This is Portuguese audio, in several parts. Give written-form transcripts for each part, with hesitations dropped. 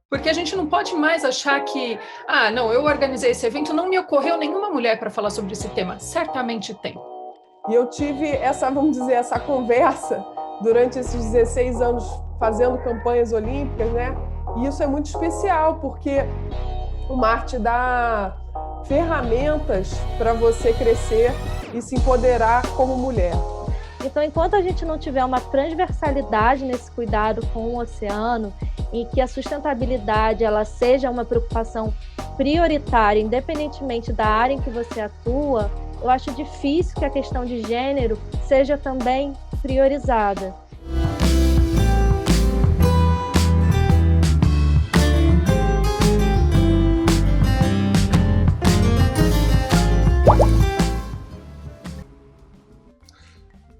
Porque a gente não pode mais achar que, não, eu organizei esse evento, não me ocorreu nenhuma mulher para falar sobre esse tema. Certamente tem. E eu tive essa conversa durante esses 16 anos fazendo campanhas olímpicas, né? E isso é muito especial, porque o mar te dá ferramentas para você crescer e se empoderar como mulher. Então, enquanto a gente não tiver uma transversalidade nesse cuidado com o oceano, em que a sustentabilidade ela seja uma preocupação prioritária, independentemente da área em que você atua, eu acho difícil que a questão de gênero seja também priorizada.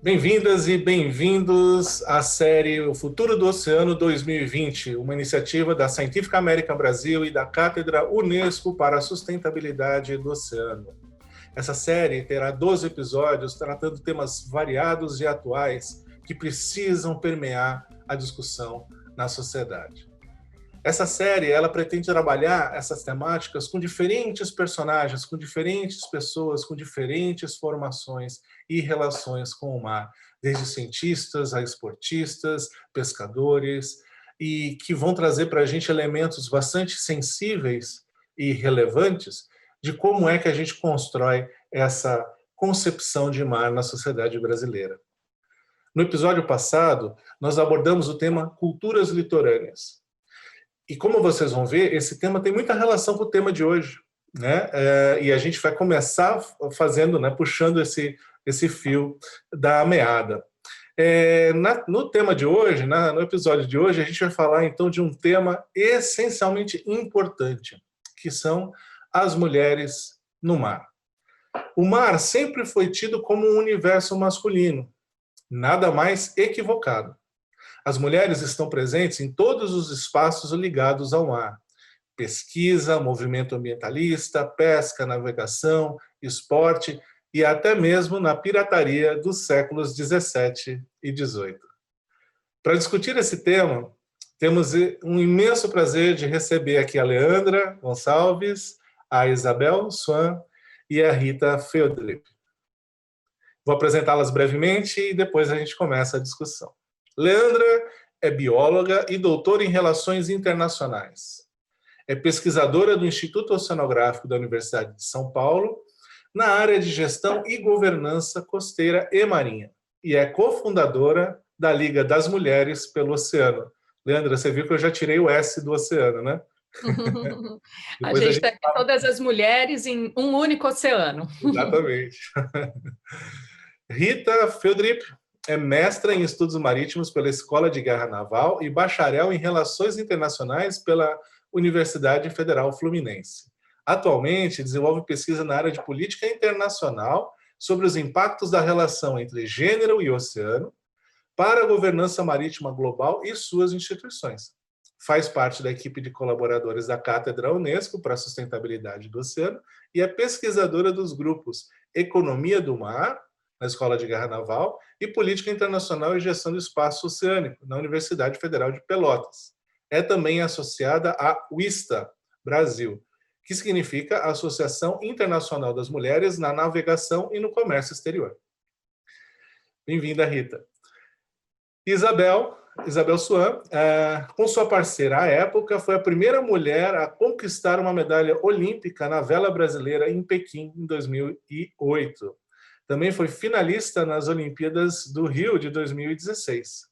Bem-vindas e bem-vindos à série O Futuro do Oceano 2020, uma iniciativa da Scientific American Brasil e da Cátedra Unesco para a Sustentabilidade do Oceano. Essa série terá 12 episódios tratando temas variados e atuais que precisam permear a discussão na sociedade. Essa série, ela pretende trabalhar essas temáticas com diferentes personagens, com diferentes pessoas, com diferentes formações e relações com o mar, desde cientistas a esportistas, pescadores, e que vão trazer para a gente elementos bastante sensíveis e relevantes de como é que a gente constrói essa concepção de mar na sociedade brasileira. No episódio passado, nós abordamos o tema culturas litorâneas. E como vocês vão ver, esse tema tem muita relação com o tema de hoje, né? E a gente vai começar fazendo, né, puxando esse fio da meada. No tema de hoje, no episódio de hoje, a gente vai falar então de um tema essencialmente importante, que são as mulheres no mar. O mar sempre foi tido como um universo masculino, nada mais equivocado. As mulheres estão presentes em todos os espaços ligados ao mar. Pesquisa, movimento ambientalista, pesca, navegação, esporte e até mesmo na pirataria dos séculos 17 e 18. Para discutir esse tema, temos um imenso prazer de receber aqui a Leandra Gonçalves, a Isabel Swan e a Rita Feudrip. Vou apresentá-las brevemente e depois a gente começa a discussão. Leandra é bióloga e doutora em Relações Internacionais. É pesquisadora do Instituto Oceanográfico da Universidade de São Paulo, na área de Gestão e Governança Costeira e Marinha, e é cofundadora da Liga das Mulheres pelo Oceano. Leandra, você viu que eu já tirei o S do oceano, né? A gente tem todas as mulheres em um único oceano. Exatamente. Rita Feudrip é mestra em Estudos Marítimos pela Escola de Guerra Naval e bacharel em Relações Internacionais pela Universidade Federal Fluminense. Atualmente, desenvolve pesquisa na área de política internacional sobre os impactos da relação entre gênero e oceano para a governança marítima global e suas instituições. Faz parte da equipe de colaboradores da Cátedra Unesco para a Sustentabilidade do Oceano e é pesquisadora dos grupos Economia do Mar, na Escola de Guerra Naval, e Política Internacional e Gestão do Espaço Oceânico, na Universidade Federal de Pelotas. É também associada à UISTA, Brasil, que significa Associação Internacional das Mulheres na Navegação e no Comércio Exterior. Bem-vinda, Rita. Isabel Swan, com sua parceira à época, foi a primeira mulher a conquistar uma medalha olímpica na vela brasileira em Pequim, em 2008. Também foi finalista nas Olimpíadas do Rio de 2016.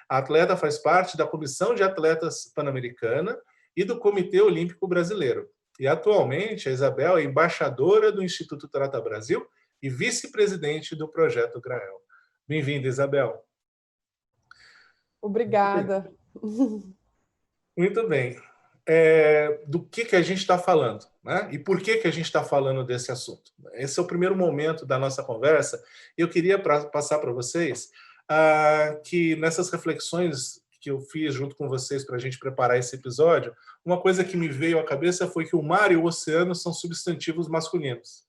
A atleta faz parte da Comissão de Atletas Pan-Americana e do Comitê Olímpico Brasileiro. E atualmente a Isabel é embaixadora do Instituto Trata Brasil e vice-presidente do Projeto Grael. Bem-vinda, Isabel. Obrigada. Muito bem. Do que a gente está falando, né? E por que a gente está falando desse assunto? Esse é o primeiro momento da nossa conversa. Eu queria passar para vocês que nessas reflexões que eu fiz junto com vocês para a gente preparar esse episódio, uma coisa que me veio à cabeça foi que o mar e o oceano são substantivos masculinos.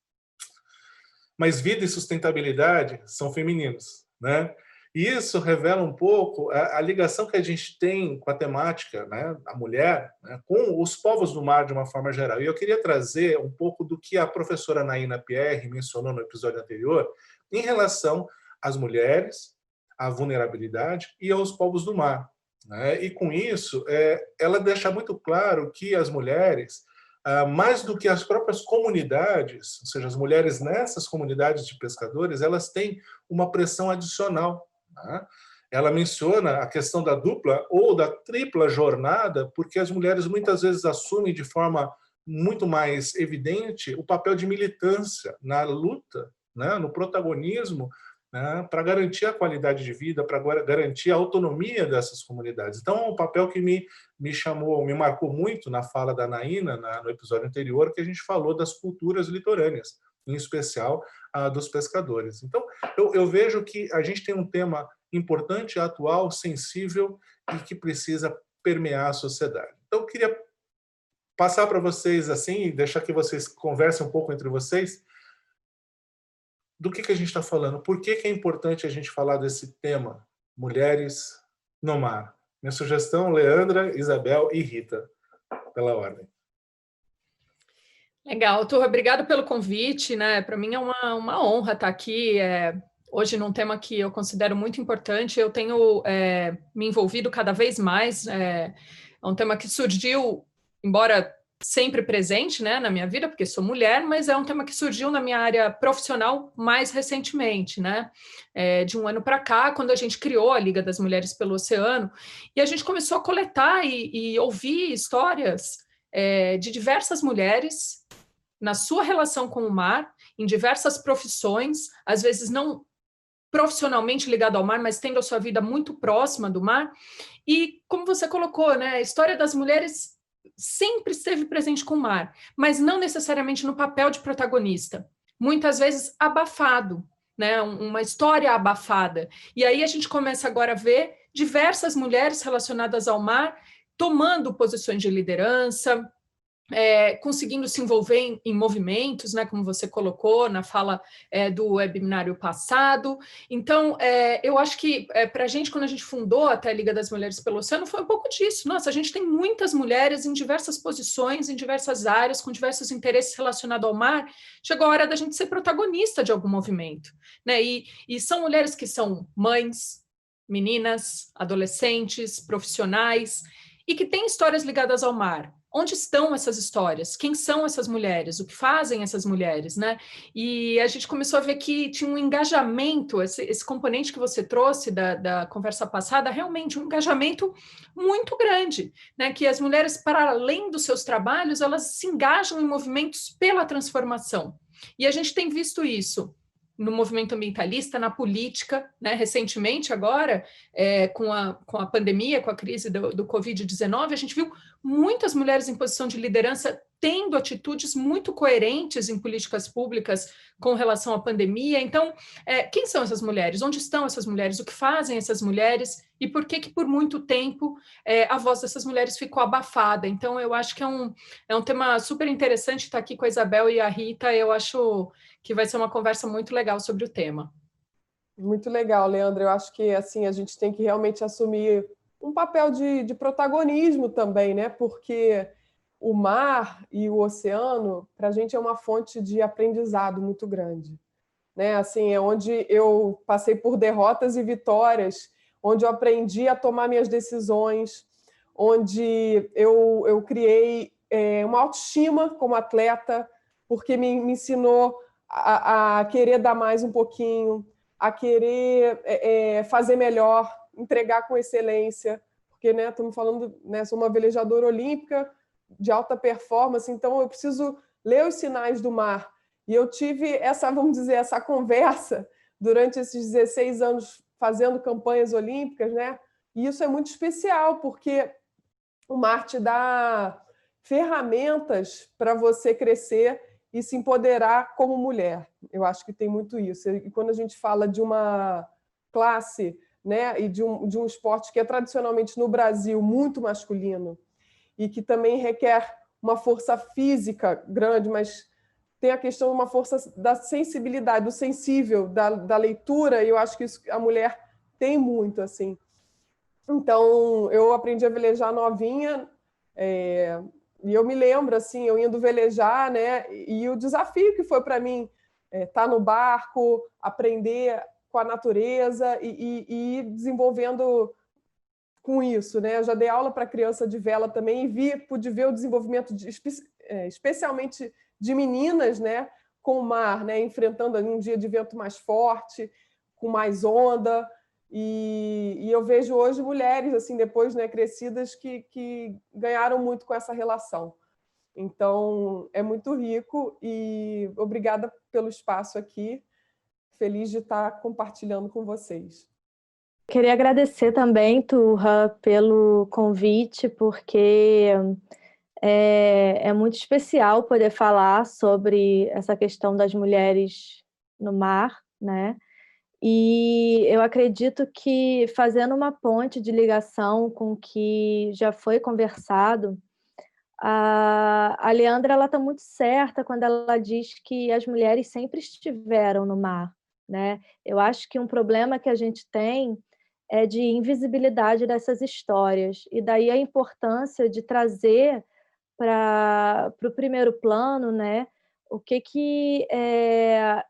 Mas vida e sustentabilidade são femininos, né? E isso revela um pouco a ligação que a gente tem com a temática, né, a mulher, né, com os povos do mar de uma forma geral. E eu queria trazer um pouco do que a professora Naina Pierre mencionou no episódio anterior em relação às mulheres, à vulnerabilidade e aos povos do mar, né? E com isso, ela deixa muito claro que as mulheres, mais do que as próprias comunidades, ou seja, as mulheres nessas comunidades de pescadores, elas têm uma pressão adicional, né? Ela menciona a questão da dupla ou da tripla jornada, porque as mulheres muitas vezes assumem de forma muito mais evidente o papel de militância na luta, né, no protagonismo, né, para garantir a qualidade de vida, para garantir a autonomia dessas comunidades. Então, é um papel que me marcou muito na fala da Naina, no episódio anterior, que a gente falou das culturas litorâneas, em especial a dos pescadores. Então, eu vejo que a gente tem um tema importante, atual, sensível e que precisa permear a sociedade. Então, eu queria passar para vocês assim, deixar que vocês conversem um pouco entre vocês, do que a gente está falando, por que é importante a gente falar desse tema, mulheres no mar. Minha sugestão, Leandra, Isabel e Rita, pela ordem. Legal, Turra, obrigado pelo convite, né? Para mim é uma honra estar aqui hoje num tema que eu considero muito importante. Eu tenho me envolvido cada vez mais. É um tema que surgiu, embora sempre presente, né, na minha vida, porque sou mulher, mas é um tema que surgiu na minha área profissional mais recentemente, né? De um ano para cá, quando a gente criou a Liga das Mulheres pelo Oceano, e a gente começou a coletar e ouvir histórias de diversas mulheres na sua relação com o mar, em diversas profissões, às vezes não profissionalmente ligado ao mar, mas tendo a sua vida muito próxima do mar. E como você colocou, né, a história das mulheres sempre esteve presente com o mar, mas não necessariamente no papel de protagonista. Muitas vezes abafado, né, uma história abafada. E aí a gente começa agora a ver diversas mulheres relacionadas ao mar tomando posições de liderança, conseguindo se envolver em movimentos, né, como você colocou na fala do webinário passado. Então, eu acho que para a gente, quando a gente fundou até a Liga das Mulheres pelo Oceano, foi um pouco disso. Nossa, a gente tem muitas mulheres em diversas posições, em diversas áreas, com diversos interesses relacionados ao mar. Chegou a hora da gente ser protagonista de algum movimento, né? E são mulheres que são mães, meninas, adolescentes, profissionais, e que têm histórias ligadas ao mar. Onde estão essas histórias? Quem são essas mulheres? O que fazem essas mulheres, né? E a gente começou a ver que tinha um engajamento, esse componente que você trouxe da conversa passada, realmente um engajamento muito grande, né? Que as mulheres, para além dos seus trabalhos, elas se engajam em movimentos pela transformação. E a gente tem visto isso no movimento ambientalista, na política, né? Recentemente agora, com a pandemia, com a crise do Covid-19, a gente viu muitas mulheres em posição de liderança tendo atitudes muito coerentes em políticas públicas com relação à pandemia. Então, quem são essas mulheres? Onde estão essas mulheres? O que fazem essas mulheres? E por que por muito tempo a voz dessas mulheres ficou abafada? Então, eu acho que é um tema super interessante estar aqui com a Isabel e a Rita. Eu acho que vai ser uma conversa muito legal sobre o tema. Muito legal, Leandro. Eu acho que assim a gente tem que realmente assumir um papel de protagonismo também, né? Porque o mar e o oceano, para a gente, é uma fonte de aprendizado muito grande, né? Assim, é onde eu passei por derrotas e vitórias, onde eu aprendi a tomar minhas decisões, onde eu criei uma autoestima como atleta, porque me ensinou a querer dar mais um pouquinho, a querer fazer melhor, entregar com excelência, porque, né, estamos falando, né, sou uma velejadora olímpica de alta performance, então eu preciso ler os sinais do mar. E eu tive vamos dizer, essa conversa durante esses 16 anos fazendo campanhas olímpicas, né? E isso é muito especial, porque o mar te dá ferramentas para você crescer e se empoderar como mulher. Eu acho que tem muito isso. E quando a gente fala de uma classe, né, e de um esporte que é tradicionalmente no Brasil muito masculino e que também requer uma força física grande, mas tem a questão de uma força da sensibilidade, do sensível, da leitura, e eu acho que isso, a mulher tem muito, assim. Então, eu aprendi a velejar novinha, e eu me lembro, assim, eu indo velejar, né? E o desafio que foi para mim estar no barco, aprender com a natureza e ir desenvolvendo com isso, né? Eu já dei aula para criança de vela também e pude ver o desenvolvimento especialmente de meninas, né? Com o mar, né? Enfrentando um dia de vento mais forte, com mais onda. E eu vejo hoje mulheres, assim, depois, né, crescidas, que ganharam muito com essa relação. Então, é muito rico e obrigada pelo espaço aqui. Feliz de estar compartilhando com vocês. Queria agradecer também, Turra, pelo convite, porque é muito especial poder falar sobre essa questão das mulheres no mar, né? E eu acredito que, fazendo uma ponte de ligação com o que já foi conversado, a Leandra está muito certa quando ela diz que as mulheres sempre estiveram no mar, né? Eu acho que um problema que a gente tem é de invisibilidade dessas histórias, e daí a importância de trazer para o primeiro plano, né, o que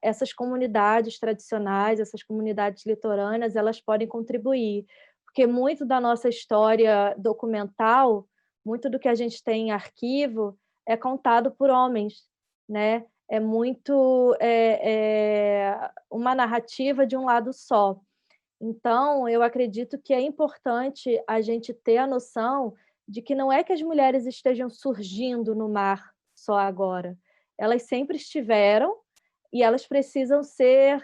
essas comunidades tradicionais, essas comunidades litorâneas, elas podem contribuir. Porque muito da nossa história documental, muito do que a gente tem em arquivo, é contado por homens, né? É muito uma narrativa de um lado só. Então, eu acredito que é importante a gente ter a noção de que não é que as mulheres estejam surgindo no mar só agora. Elas sempre estiveram e elas precisam ser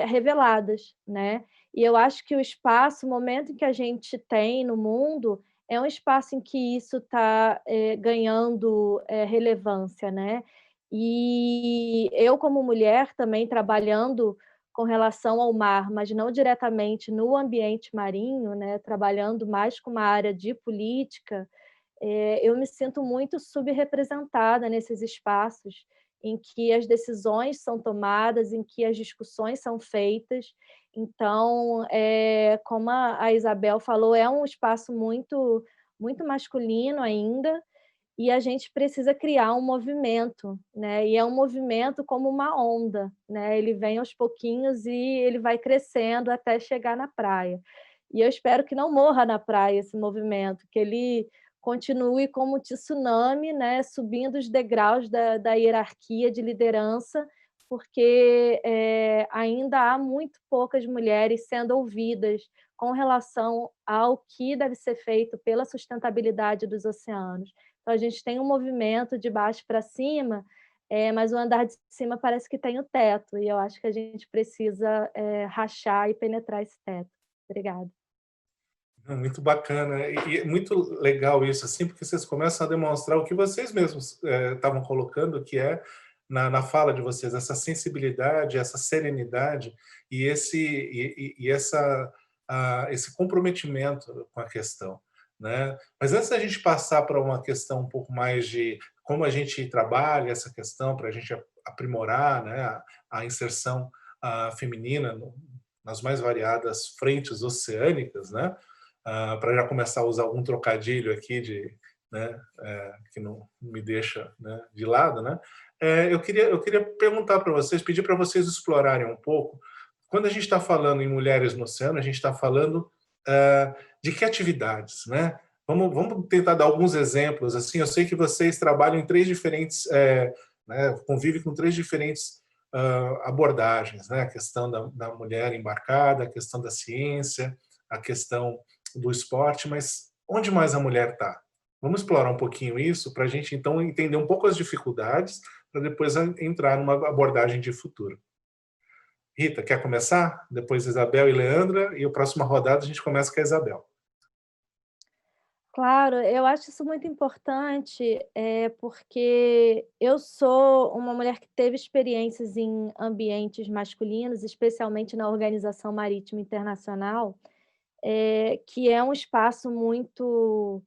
reveladas, né? E eu acho que o espaço, o momento em que a gente tem no mundo, é um espaço em que isso está ganhando relevância, né? E eu, como mulher, também trabalhando com relação ao mar, mas não diretamente no ambiente marinho, né, trabalhando mais com uma área de política, eu me sinto muito subrepresentada nesses espaços em que as decisões são tomadas, em que as discussões são feitas. Então, como a Isabel falou, é um espaço muito, muito masculino ainda, e a gente precisa criar um movimento, né? E é um movimento como uma onda, né? Ele vem aos pouquinhos e ele vai crescendo até chegar na praia. E eu espero que não morra na praia esse movimento, que ele continue como um tsunami, né? Subindo os degraus da hierarquia de liderança, porque ainda há muito poucas mulheres sendo ouvidas com relação ao que deve ser feito pela sustentabilidade dos oceanos. Então, a gente tem um movimento de baixo para cima, mas o andar de cima parece que tem o teto, e eu acho que a gente precisa rachar e penetrar esse teto. Obrigada. Muito bacana, e é muito legal isso, assim, porque vocês começam a demonstrar o que vocês mesmos estavam colocando, que é, na fala de vocês, essa sensibilidade, essa serenidade e esse comprometimento com a questão, né? Mas antes da gente passar para uma questão um pouco mais de como a gente trabalha essa questão, para a gente aprimorar, né, a inserção feminina nas mais variadas frentes oceânicas, né? Para já começar a usar algum trocadilho aqui né, que não me deixa, né, de lado, né? Eu queria perguntar para vocês, pedir para vocês explorarem um pouco. Quando a gente está falando em mulheres no oceano, a gente está falando de que atividades, né? Vamos tentar dar alguns exemplos. Assim, eu sei que vocês trabalham em três diferentes, né, convivem com três diferentes abordagens, né? A questão da mulher embarcada, a questão da ciência, a questão do esporte, mas onde mais a mulher está? Vamos explorar um pouquinho isso para a gente, então, entender um pouco as dificuldades para depois entrar numa abordagem de futuro. Rita, quer começar? Depois Isabel e Leandra, e a próxima rodada a gente começa com a Isabel. Claro, eu acho isso muito importante, porque eu sou uma mulher que teve experiências em ambientes masculinos, especialmente na Organização Marítima Internacional, que é um espaço muito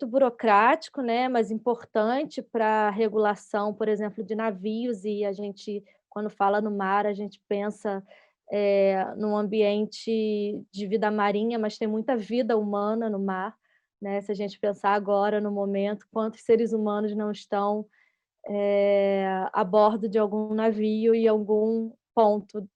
burocrático, né, mas importante para a regulação, por exemplo, de navios, e a gente, quando fala no mar, a gente pensa num ambiente de vida marinha, mas tem muita vida humana no mar, né? Se a gente pensar agora, no momento, quantos seres humanos não estão a bordo de algum navio em algum ponto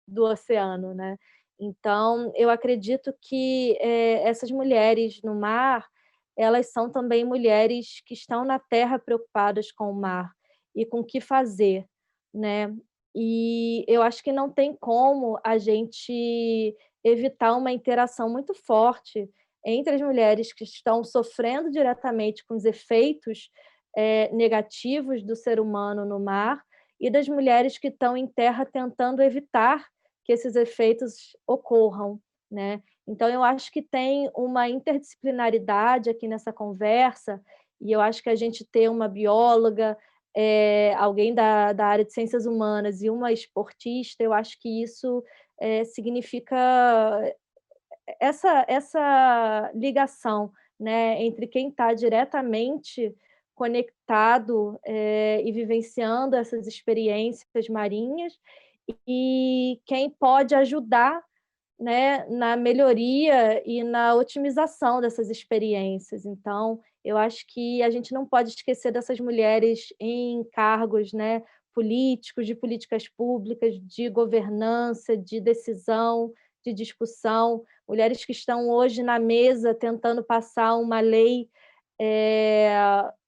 do oceano, né? Então, eu acredito que essas mulheres no mar, elas são também mulheres que estão na terra preocupadas com o mar e com o que fazer, né? E eu acho que não tem como a gente evitar uma interação muito forte entre as mulheres que estão sofrendo diretamente com os efeitos negativos do ser humano no mar e das mulheres que estão em terra tentando evitar que esses efeitos ocorram, né? Então, eu acho que tem uma interdisciplinaridade aqui nessa conversa, e eu acho que a gente ter uma bióloga, alguém da área de ciências humanas e uma esportista, eu acho que isso significa essa ligação, né, entre quem está diretamente conectado e vivenciando essas experiências marinhas e quem pode ajudar, né, na melhoria e na otimização dessas experiências. Então, eu acho que a gente não pode esquecer dessas mulheres em cargos, né, políticos, de políticas públicas, de governança, de decisão, de discussão, mulheres que estão hoje na mesa tentando passar uma lei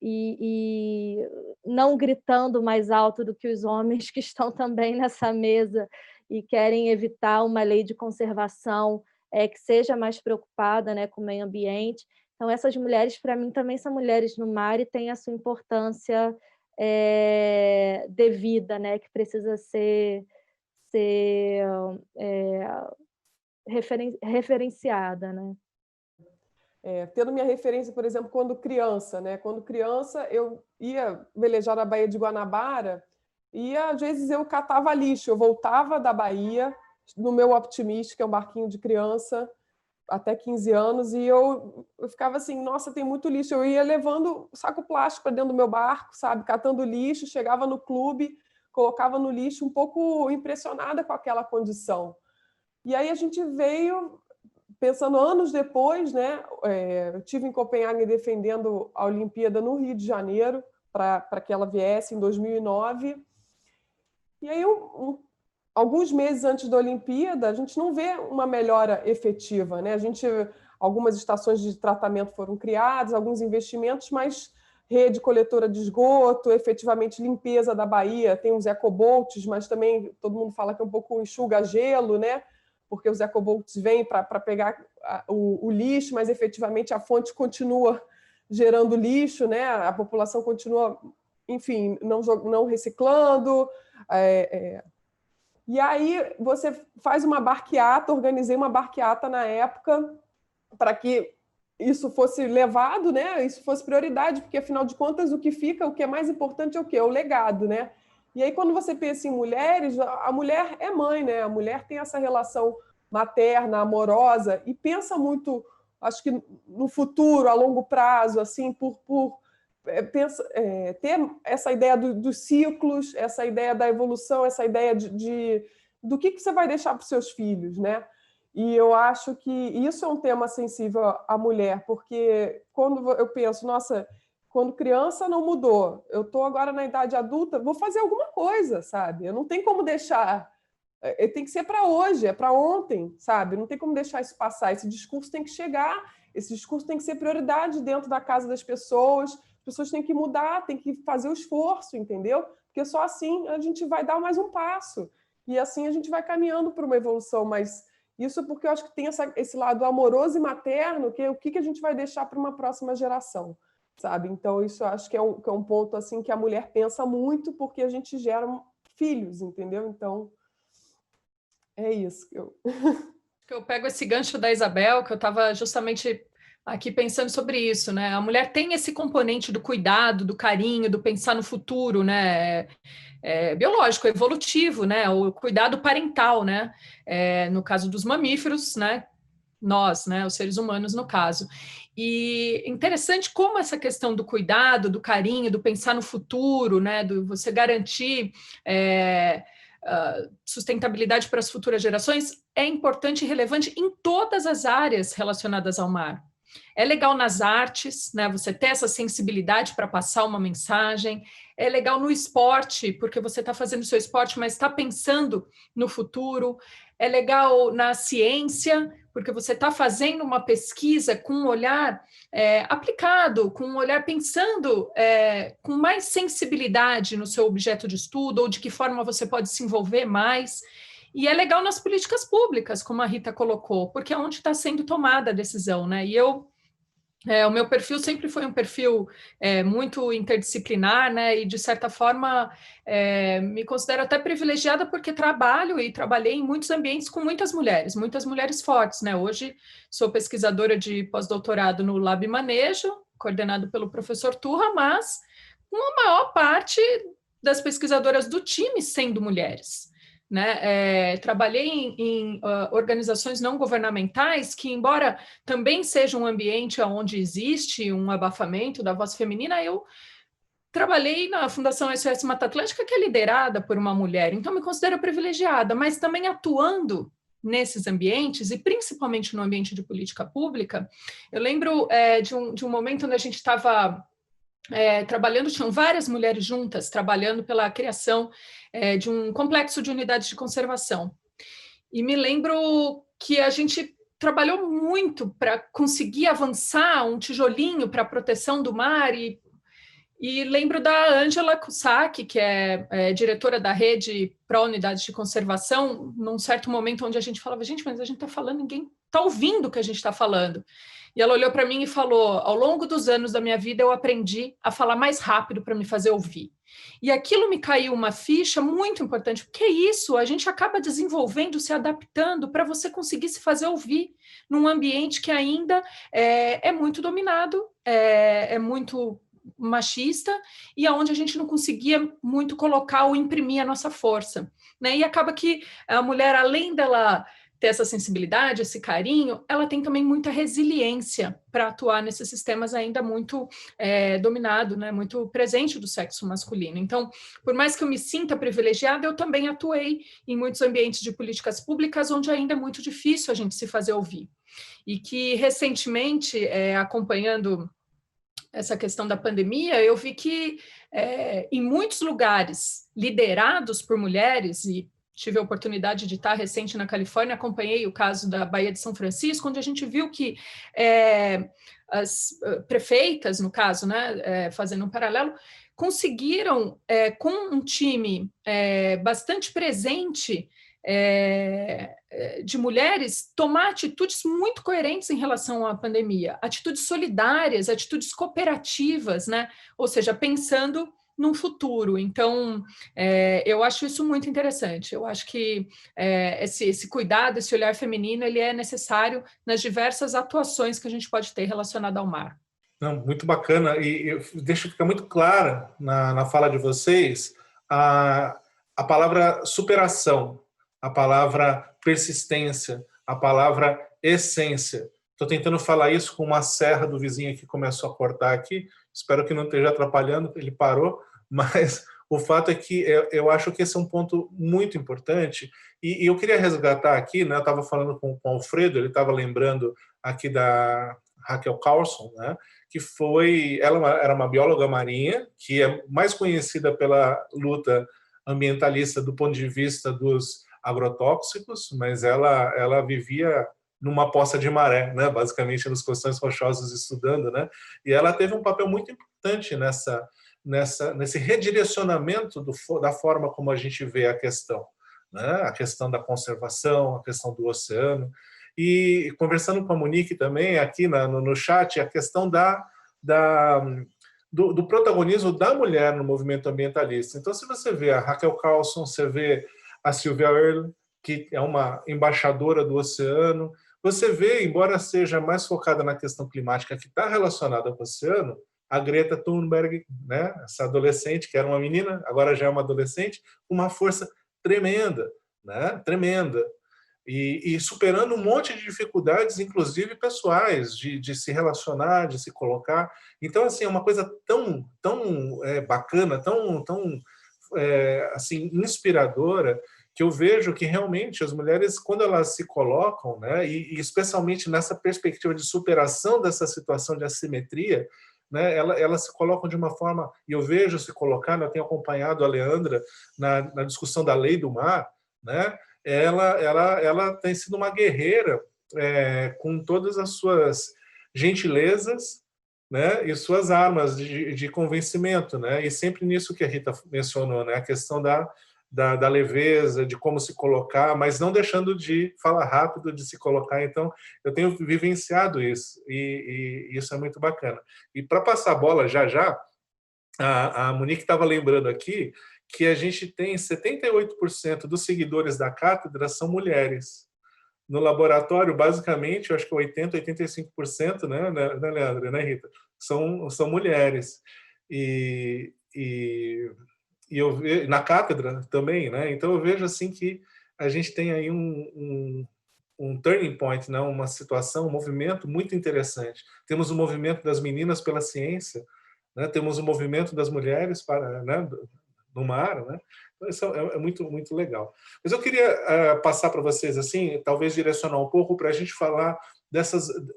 e não gritando mais alto do que os homens que estão também nessa mesa e querem evitar uma lei de conservação que seja mais preocupada, né, com o meio ambiente. Então, essas mulheres, para mim, também são mulheres no mar e têm a sua importância devida, né, que precisa ser referenciada, né? Tendo minha referência, por exemplo, quando criança, né? Quando criança, eu ia velejar na Baía de Guanabara e, às vezes, eu catava lixo. Eu voltava da Bahia, no meu Optimist, que é um barquinho de criança, até 15 anos, e eu ficava assim, nossa, tem muito lixo. Eu ia levando saco plástico para dentro do meu barco, sabe? Catando lixo, chegava no clube, colocava no lixo, um pouco impressionada com aquela condição. E aí a gente veio pensando anos depois, né? Eu estive em Copenhague defendendo a Olimpíada no Rio de Janeiro para que ela viesse em 2009. E aí, alguns meses antes da Olimpíada, a gente não vê uma melhora efetiva, né? Algumas estações de tratamento foram criadas, alguns investimentos, mas rede coletora de esgoto, efetivamente limpeza da Bahia, tem os ecobolts, mas também todo mundo fala que é um pouco enxuga-gelo, né? Porque os ecobolts vêm para pegar o lixo, mas efetivamente a fonte continua gerando lixo, né? A população continua, enfim, não reciclando. E aí você faz uma barqueata, organizei uma barqueata na época para que isso fosse levado, né? Isso fosse prioridade, porque afinal de contas o que é mais importante é o quê? É o legado, né? E aí, quando você pensa em mulheres, a mulher é mãe, né? A mulher tem essa relação materna, amorosa, e pensa muito, acho que no futuro, a longo prazo, assim, ter essa ideia dos ciclos, essa ideia da evolução, essa ideia do que você vai deixar para os seus filhos, né? E eu acho que isso é um tema sensível à mulher, porque quando eu penso, nossa, quando criança não mudou, eu estou agora na idade adulta, vou fazer alguma coisa, sabe? Eu não tenho como deixar, tem que ser para hoje, é para ontem, sabe? Não tem como deixar isso passar, esse discurso tem que chegar, esse discurso tem que ser prioridade dentro da casa das pessoas, as pessoas têm que mudar, têm que fazer o esforço, entendeu? Porque só assim a gente vai dar mais um passo, e assim a gente vai caminhando para uma evolução, mas isso porque eu acho que tem esse lado amoroso e materno, que é o que a gente vai deixar para uma próxima geração, sabe? Então, isso eu acho que é um ponto assim que a mulher pensa muito, porque a gente gera filhos, entendeu? Então, é isso. Eu pego esse gancho da Isabel, que eu estava justamente aqui pensando sobre isso, né? A mulher tem esse componente do cuidado, do carinho, do pensar no futuro, né? Biológico, evolutivo, né? O cuidado parental, né? No caso dos mamíferos, né? Nós, né? Os seres humanos, no caso. E interessante como essa questão do cuidado, do carinho, do pensar no futuro, né? Do você garantir sustentabilidade para as futuras gerações é importante e relevante em todas as áreas relacionadas ao mar. É legal nas artes, né? Você ter essa sensibilidade para passar uma mensagem. É legal no esporte, porque você está fazendo o seu esporte, mas está pensando no futuro. É legal na ciência, porque você está fazendo uma pesquisa com um olhar aplicado, com um olhar pensando com mais sensibilidade no seu objeto de estudo, ou de que forma você pode se envolver mais. E é legal nas políticas públicas, como a Rita colocou, porque é onde está sendo tomada a decisão, né? E o meu perfil sempre foi um perfil muito interdisciplinar, né? E, de certa forma, me considero até privilegiada porque trabalhei em muitos ambientes com muitas mulheres fortes, né? Hoje sou pesquisadora de pós-doutorado no Lab Manejo, coordenado pelo professor Turra, mas com a maior parte das pesquisadoras do time sendo mulheres. Né? Trabalhei em organizações não governamentais que, embora também seja um ambiente onde existe um abafamento da voz feminina, eu trabalhei na Fundação SOS Mata Atlântica, que é liderada por uma mulher, então me considero privilegiada, mas também atuando nesses ambientes, e principalmente no ambiente de política pública. Eu lembro de um momento onde a gente estava trabalhando, tinham várias mulheres juntas, trabalhando pela criação de um complexo de unidades de conservação. E me lembro que a gente trabalhou muito para conseguir avançar um tijolinho para a proteção do mar, e lembro da Ângela Kusaki, que é diretora da rede para unidades de conservação, num certo momento onde a gente falava, gente, mas a gente está falando, ninguém está ouvindo o que a gente está falando. E ela olhou para mim e falou, ao longo dos anos da minha vida, eu aprendi a falar mais rápido para me fazer ouvir. E aquilo me caiu uma ficha muito importante, porque é isso, a gente acaba desenvolvendo, se adaptando para você conseguir se fazer ouvir num ambiente que ainda é muito dominado, é muito machista, e aonde a gente não conseguia muito colocar ou imprimir a nossa força, né? E acaba que a mulher, além dela ter essa sensibilidade, esse carinho, ela tem também muita resiliência para atuar nesses sistemas ainda muito dominado, né? Muito presente do sexo masculino. Então, por mais que eu me sinta privilegiada, eu também atuei em muitos ambientes de políticas públicas onde ainda é muito difícil a gente se fazer ouvir. E que, recentemente, acompanhando essa questão da pandemia, eu vi que em muitos lugares liderados por mulheres, e tive a oportunidade de estar recente na Califórnia, acompanhei o caso da Baía de São Francisco, onde a gente viu que as prefeitas, no caso, né, fazendo um paralelo, conseguiram, com um time bastante presente, de mulheres, tomar atitudes muito coerentes em relação à pandemia, atitudes solidárias, atitudes cooperativas, né? Ou seja, pensando num futuro. Então, eu acho isso muito interessante. Eu acho que esse cuidado, esse olhar feminino, ele é necessário nas diversas atuações que a gente pode ter relacionada ao mar. Não, muito bacana, e deixa ficar muito clara na fala de vocês a palavra superação, a palavra persistência, a palavra essência. Estou tentando falar isso com uma serra do vizinho que começou a cortar aqui, espero que não esteja atrapalhando, ele parou, mas o fato é que eu acho que esse é um ponto muito importante, e eu queria resgatar aqui, né, eu estava falando com o Alfredo, ele estava lembrando aqui da Raquel Carlson, né, que ela era uma bióloga marinha, que é mais conhecida pela luta ambientalista do ponto de vista dos agrotóxicos, mas ela vivia numa poça de maré, né, basicamente nos Costões Rochosos estudando, né, e ela teve um papel muito importante nesse redirecionamento da forma como a gente vê a questão, né, a questão da conservação, a questão do oceano. E conversando com a Monique também aqui no chat, a questão do protagonismo da mulher no movimento ambientalista. Então, se você vê a Raquel Carlson, você vê a Sylvia Earle, que é uma embaixadora do oceano, você vê, embora seja mais focada na questão climática que está relacionada com o oceano, a Greta Thunberg, né, essa adolescente, que era uma menina, agora já é uma adolescente, com uma força tremenda, né, tremenda. E superando um monte de dificuldades, inclusive pessoais, de se relacionar, de se colocar. Então, assim, é uma coisa tão bacana, tão assim, inspiradora, que eu vejo que realmente as mulheres, quando elas se colocam, né, e especialmente nessa perspectiva de superação dessa situação de assimetria, né, elas se colocam de uma forma, e eu vejo se colocar, eu tenho acompanhado a Leandra na discussão da lei do mar, né, ela tem sido uma guerreira com todas as suas gentilezas, né, e suas armas de convencimento, né, e sempre nisso que a Rita mencionou, né, a questão da leveza, de como se colocar, mas não deixando de falar rápido, de se colocar. Então, eu tenho vivenciado isso, e isso é muito bacana. E para passar a bola já, a Monique estava lembrando aqui que a gente tem 78% dos seguidores da cátedra são mulheres. No laboratório, basicamente, eu acho que 80%, 85%, né, Leandra, né, Rita? São mulheres. E eu na cátedra também, né? Então eu vejo assim que a gente tem aí um turning point, né? Uma situação, um movimento muito interessante. Temos o movimento das meninas pela ciência, né? Temos o movimento das mulheres para, né, no mar, né? Então, isso é muito, muito legal. Mas eu queria passar para vocês, assim, talvez direcionar um pouco para a gente falar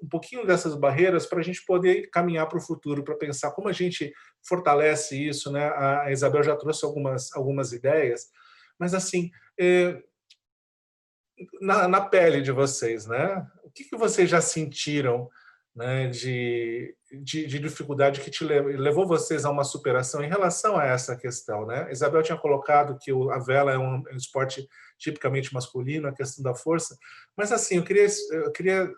um pouquinho dessas barreiras, para a gente poder caminhar para o futuro, para pensar como a gente fortalece isso, né? A Isabel já trouxe algumas ideias, mas assim, na pele de vocês, né? O que vocês já sentiram, né, de dificuldade que levou vocês a uma superação em relação a essa questão, né? Isabel tinha colocado que a vela é um esporte tipicamente masculino, a questão da força, mas assim, eu queria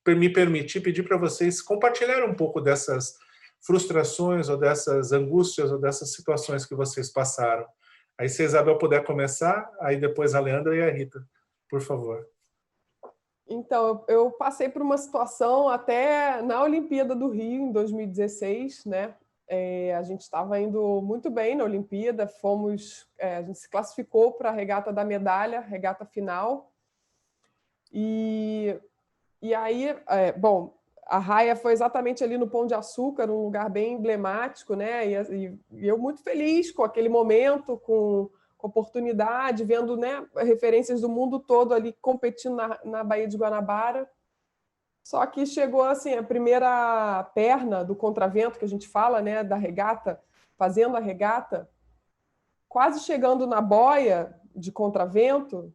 me permitir pedir para vocês compartilhar um pouco dessas frustrações ou dessas angústias ou dessas situações que vocês passaram. Aí, se a Isabel puder começar, aí depois a Leandra e a Rita, por favor. Então, eu passei por uma situação até na Olimpíada do Rio, em 2016, né? A gente estava indo muito bem na Olimpíada, a gente se classificou para a regata da medalha, regata final. E aí, bom, a raia foi exatamente ali no Pão de Açúcar, um lugar bem emblemático, né? E eu muito feliz com aquele momento, com oportunidade, vendo, né, referências do mundo todo ali competindo na Baía de Guanabara. Só que chegou assim a primeira perna do contravento que a gente fala, né, da regata, fazendo a regata, quase chegando na boia de contravento,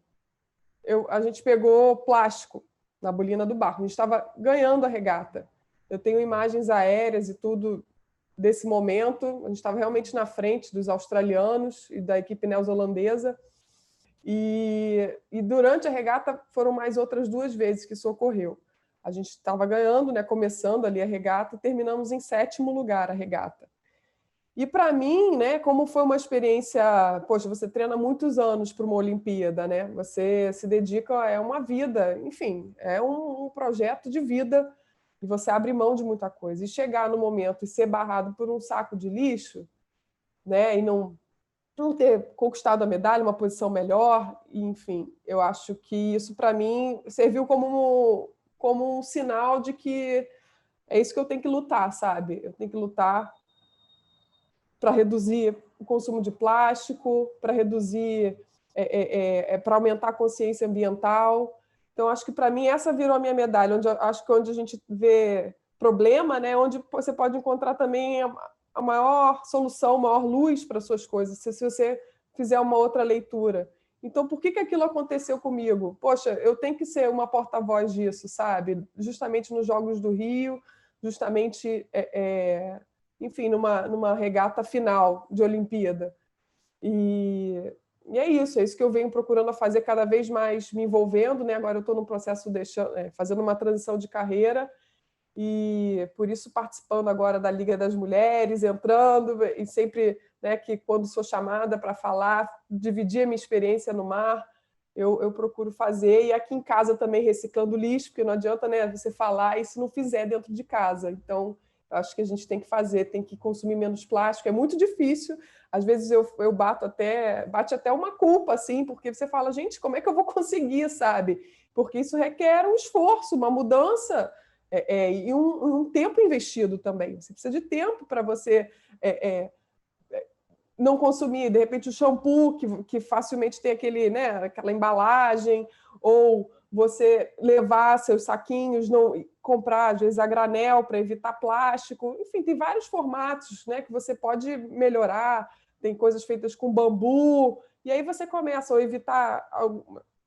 a gente pegou plástico na bolina do barco. A gente estava ganhando a regata. Eu tenho imagens aéreas e tudo desse momento. A gente estava realmente na frente dos australianos e da equipe neozelandesa. E durante a regata foram mais outras 2 vezes que isso ocorreu. A gente estava ganhando, né, começando ali a regata, e terminamos em 7º lugar a regata. E para mim, né, como foi uma experiência, poxa, você treina muitos anos para uma Olimpíada, né? Você se dedica, é uma vida, enfim, é um projeto de vida, e você abre mão de muita coisa. E chegar no momento e ser barrado por um saco de lixo, né, e não ter conquistado a medalha, uma posição melhor, e, enfim, eu acho que isso para mim serviu como um sinal de que é isso que eu tenho que lutar, sabe? Eu tenho que lutar para reduzir o consumo de plástico, para reduzir, para aumentar a consciência ambiental. Então, acho que para mim essa virou a minha medalha, onde a gente vê problema, né, onde você pode encontrar também a maior solução, a maior luz para suas coisas, se você fizer uma outra leitura. Então, por que aquilo aconteceu comigo? Poxa, eu tenho que ser uma porta-voz disso, sabe? Justamente nos Jogos do Rio, justamente, enfim, numa regata final de Olimpíada. E é isso que eu venho procurando fazer, cada vez mais me envolvendo, né? Agora eu estou num processo fazendo uma transição de carreira, e por isso participando agora da Liga das Mulheres, entrando, e sempre, né, que quando sou chamada para falar, dividir a minha experiência no mar, eu procuro fazer, e aqui em casa também reciclando lixo, porque não adianta, né, você falar e se não fizer dentro de casa. Então, acho que a gente tem que fazer, tem que consumir menos plástico, é muito difícil, às vezes eu bate até uma culpa, assim, porque você fala, gente, como é que eu vou conseguir, sabe? Porque isso requer um esforço, uma mudança, e um tempo investido também. Você precisa de tempo para você não consumir, de repente, o shampoo, que facilmente tem aquele, né, aquela embalagem, ou você levar seus saquinhos, não comprar, às vezes, a granel para evitar plástico. Enfim, tem vários formatos, né, que você pode melhorar. Tem coisas feitas com bambu, e aí você começa a evitar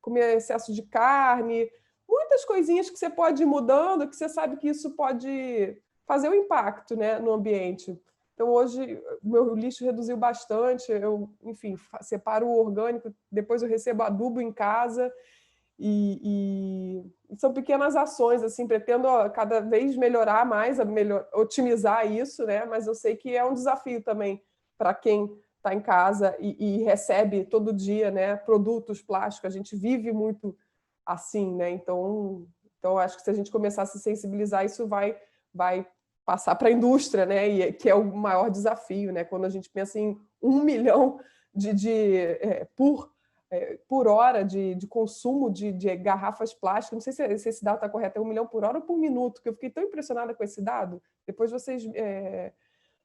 comer excesso de carne, muitas coisinhas que você pode ir mudando, que você sabe que isso pode fazer um impacto, né, no ambiente. Então, hoje, o meu lixo reduziu bastante, eu, enfim, separo o orgânico, depois eu recebo adubo em casa, e são pequenas ações, assim, pretendo cada vez melhorar mais, otimizar isso, né? Mas eu sei que é um desafio também para quem está em casa e recebe todo dia, né, produtos plásticos. A gente vive muito assim, né? Então acho que se a gente começar a se sensibilizar, isso vai passar para a indústria, né? E que é o maior desafio, né? Quando a gente pensa em 1 milhão por hora de consumo de garrafas plásticas. Não sei se esse dado está correto, é 1 milhão por hora ou por minuto, que eu fiquei tão impressionada com esse dado. Depois vocês...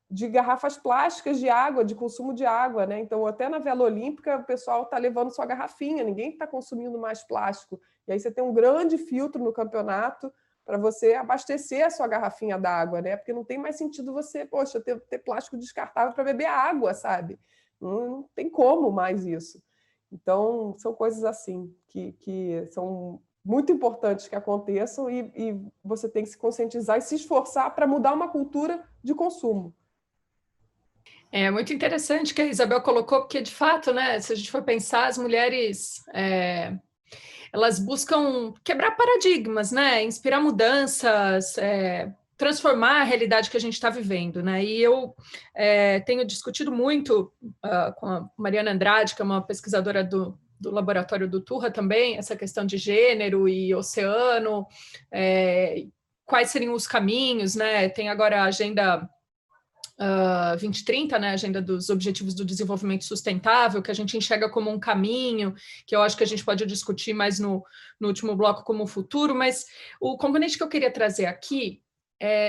de garrafas plásticas de água, de consumo de água, né? Então, até na vela olímpica, o pessoal está levando sua garrafinha, ninguém está consumindo mais plástico. E aí você tem um grande filtro no campeonato para você abastecer a sua garrafinha d'água, né? Porque não tem mais sentido você, poxa, ter plástico descartável para beber água, sabe? Não tem como mais isso. Então, são coisas assim que são muito importantes que aconteçam e você tem que se conscientizar e se esforçar para mudar uma cultura de consumo. É muito interessante que a Isabel colocou, porque, de fato, né, se a gente for pensar, as mulheres, elas buscam quebrar paradigmas, né, inspirar mudanças, transformar a realidade que a gente está vivendo, né, e eu tenho discutido muito com a Mariana Andrade, que é uma pesquisadora do laboratório do Turra também, essa questão de gênero e oceano, quais seriam os caminhos, né, tem agora a agenda 2030, né, a agenda dos Objetivos do Desenvolvimento Sustentável, que a gente enxerga como um caminho, que eu acho que a gente pode discutir mais no último bloco como futuro, mas o componente que eu queria trazer aqui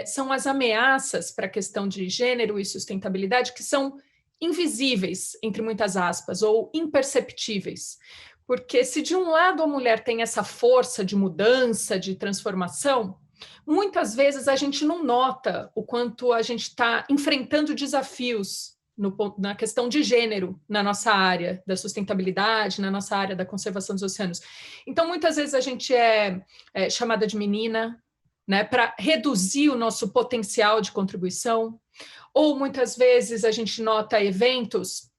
são as ameaças para a questão de gênero e sustentabilidade, que são invisíveis, entre muitas aspas, ou imperceptíveis. Porque se de um lado a mulher tem essa força de mudança, de transformação, muitas vezes a gente não nota o quanto a gente está enfrentando desafios na questão de gênero na nossa área da sustentabilidade, na nossa área da conservação dos oceanos. Então, muitas vezes a gente é chamada de menina, né, para reduzir o nosso potencial de contribuição, ou muitas vezes a gente nota eventos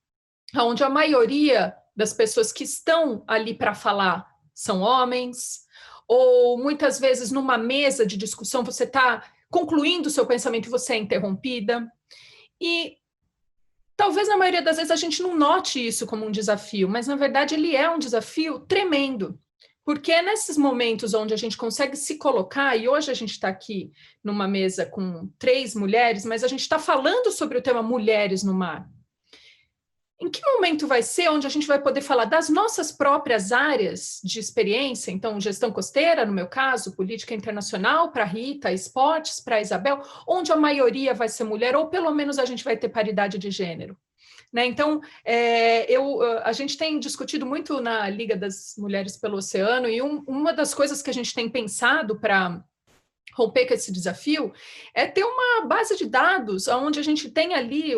onde a maioria das pessoas que estão ali para falar são homens, ou muitas vezes numa mesa de discussão você está concluindo o seu pensamento e você é interrompida. E talvez na maioria das vezes a gente não note isso como um desafio, mas na verdade ele é um desafio tremendo, porque é nesses momentos onde a gente consegue se colocar, e hoje a gente está aqui numa mesa com 3 mulheres, mas a gente está falando sobre o tema mulheres no mar. Em que momento vai ser onde a gente vai poder falar das nossas próprias áreas de experiência? Então, gestão costeira, no meu caso, política internacional para a Rita, esportes para a Isabel, onde a maioria vai ser mulher, ou pelo menos a gente vai ter paridade de gênero. Né? Então, a gente tem discutido muito na Liga das Mulheres pelo Oceano, e uma das coisas que a gente tem pensado para romper com esse desafio é ter uma base de dados onde a gente tem ali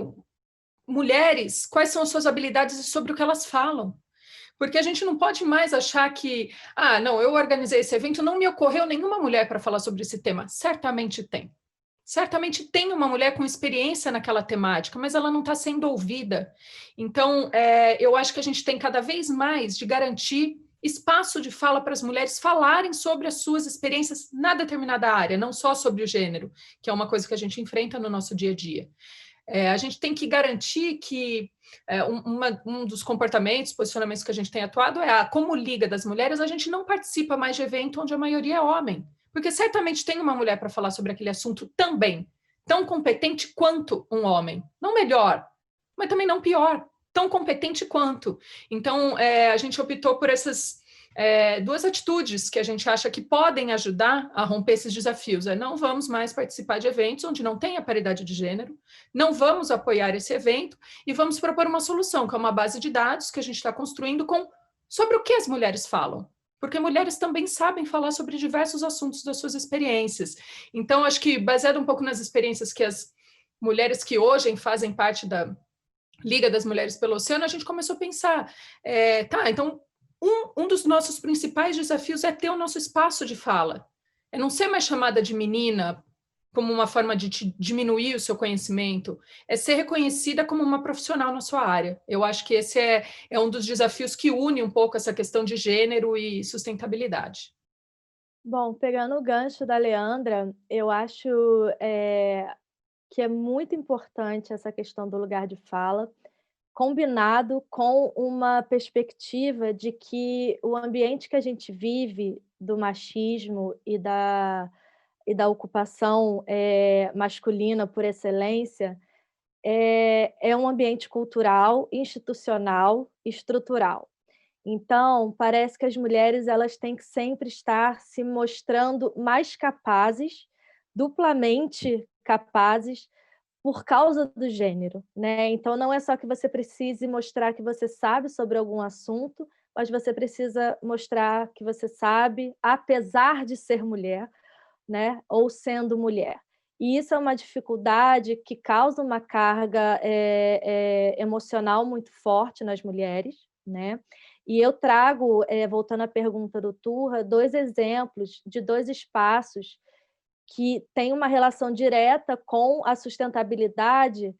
mulheres, quais são as suas habilidades e sobre o que elas falam. Porque a gente não pode mais achar que, não, eu organizei esse evento, não me ocorreu nenhuma mulher para falar sobre esse tema. Certamente tem. Certamente tem uma mulher com experiência naquela temática, mas ela não está sendo ouvida. Então, eu acho que a gente tem cada vez mais de garantir espaço de fala para as mulheres falarem sobre as suas experiências na determinada área, não só sobre o gênero, que é uma coisa que a gente enfrenta no nosso dia a dia. A gente tem que garantir que um dos comportamentos, posicionamentos que a gente tem atuado como Liga das Mulheres, a gente não participa mais de evento onde a maioria é homem, porque certamente tem uma mulher para falar sobre aquele assunto também, tão competente quanto um homem, não melhor, mas também não pior, tão competente quanto. Então, a gente optou por essas duas atitudes que a gente acha que podem ajudar a romper esses desafios. Não vamos mais participar de eventos onde não tem a paridade de gênero, não vamos apoiar esse evento e vamos propor uma solução, que é uma base de dados que a gente está construindo sobre o que as mulheres falam. Porque mulheres também sabem falar sobre diversos assuntos das suas experiências. Então, acho que, baseado um pouco nas experiências que as mulheres que hoje fazem parte da Liga das Mulheres pelo Oceano, a gente começou a pensar, então, um dos nossos principais desafios é ter o nosso espaço de fala. É não ser mais chamada de menina como uma forma de diminuir o seu conhecimento, é ser reconhecida como uma profissional na sua área. Eu acho que esse é um dos desafios que une um pouco essa questão de gênero e sustentabilidade. Bom, pegando o gancho da Leandra, eu acho que é muito importante essa questão do lugar de fala, combinado com uma perspectiva de que o ambiente que a gente vive do machismo e da ocupação masculina por excelência é um ambiente cultural, institucional, estrutural. Então, parece que as mulheres elas têm que sempre estar se mostrando mais capazes, duplamente capazes, por causa do gênero, né? Então, não é só que você precise mostrar que você sabe sobre algum assunto, mas você precisa mostrar que você sabe, apesar de ser mulher, né? Ou sendo mulher. E isso é uma dificuldade que causa uma carga emocional muito forte nas mulheres, né? E eu trago, voltando à pergunta do Turra, 2 exemplos de 2 espaços que têm uma relação direta com a sustentabilidade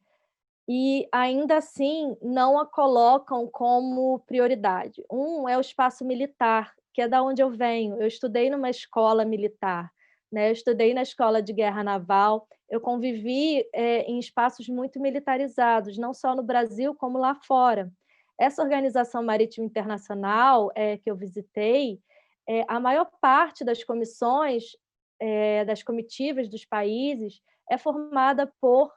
e, ainda assim, não a colocam como prioridade. Um é o espaço militar, que é da onde eu venho. Eu estudei numa escola militar, né? Eu estudei na escola de guerra naval, eu convivi em espaços muito militarizados, não só no Brasil, como lá fora. Essa Organização Marítima Internacional que eu visitei, a maior parte das comissões, das comitivas dos países, é formada por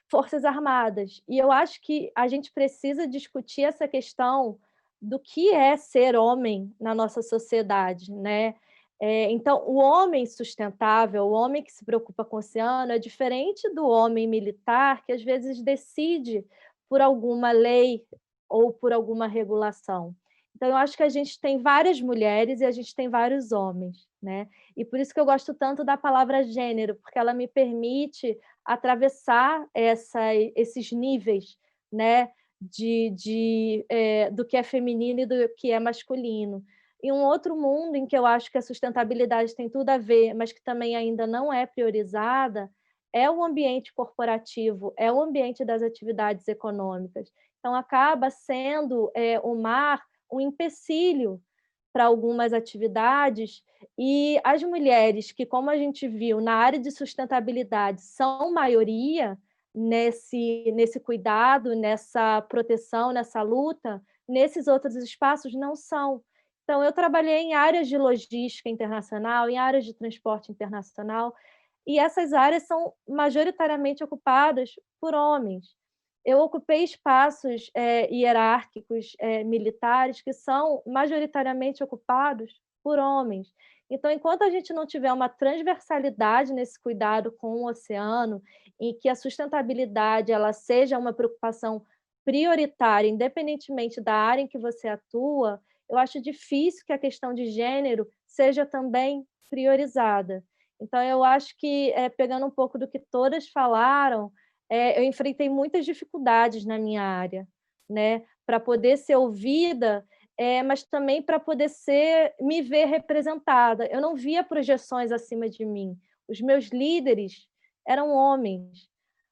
forças armadas. E eu acho que a gente precisa discutir essa questão do que é ser homem na nossa sociedade, né? Então, o homem sustentável, o homem que se preocupa com o oceano, é diferente do homem militar que às vezes decide por alguma lei ou por alguma regulação. Então, eu acho que a gente tem várias mulheres e a gente tem vários homens, né? E por isso que eu gosto tanto da palavra gênero, porque ela me permite atravessar esses níveis, né, do que é feminino e do que é masculino. E um outro mundo em que eu acho que a sustentabilidade tem tudo a ver, mas que também ainda não é priorizada, é o ambiente corporativo, é o ambiente das atividades econômicas. Então, acaba sendo o mar um empecilho para algumas atividades, e as mulheres que, como a gente viu, na área de sustentabilidade, são maioria nesse cuidado, nessa proteção, nessa luta, nesses outros espaços não são. Então, eu trabalhei em áreas de logística internacional, em áreas de transporte internacional, e essas áreas são majoritariamente ocupadas por homens. Eu ocupei espaços hierárquicos militares que são majoritariamente ocupados por homens. Então, enquanto a gente não tiver uma transversalidade nesse cuidado com o oceano, em que a sustentabilidade ela seja uma preocupação prioritária, independentemente da área em que você atua, eu acho difícil que a questão de gênero seja também priorizada. Então, eu acho que, pegando um pouco do que todas falaram, eu enfrentei muitas dificuldades na minha área, né, para poder ser ouvida, mas também para poder me ver representada. Eu não via projeções acima de mim. Os meus líderes eram homens.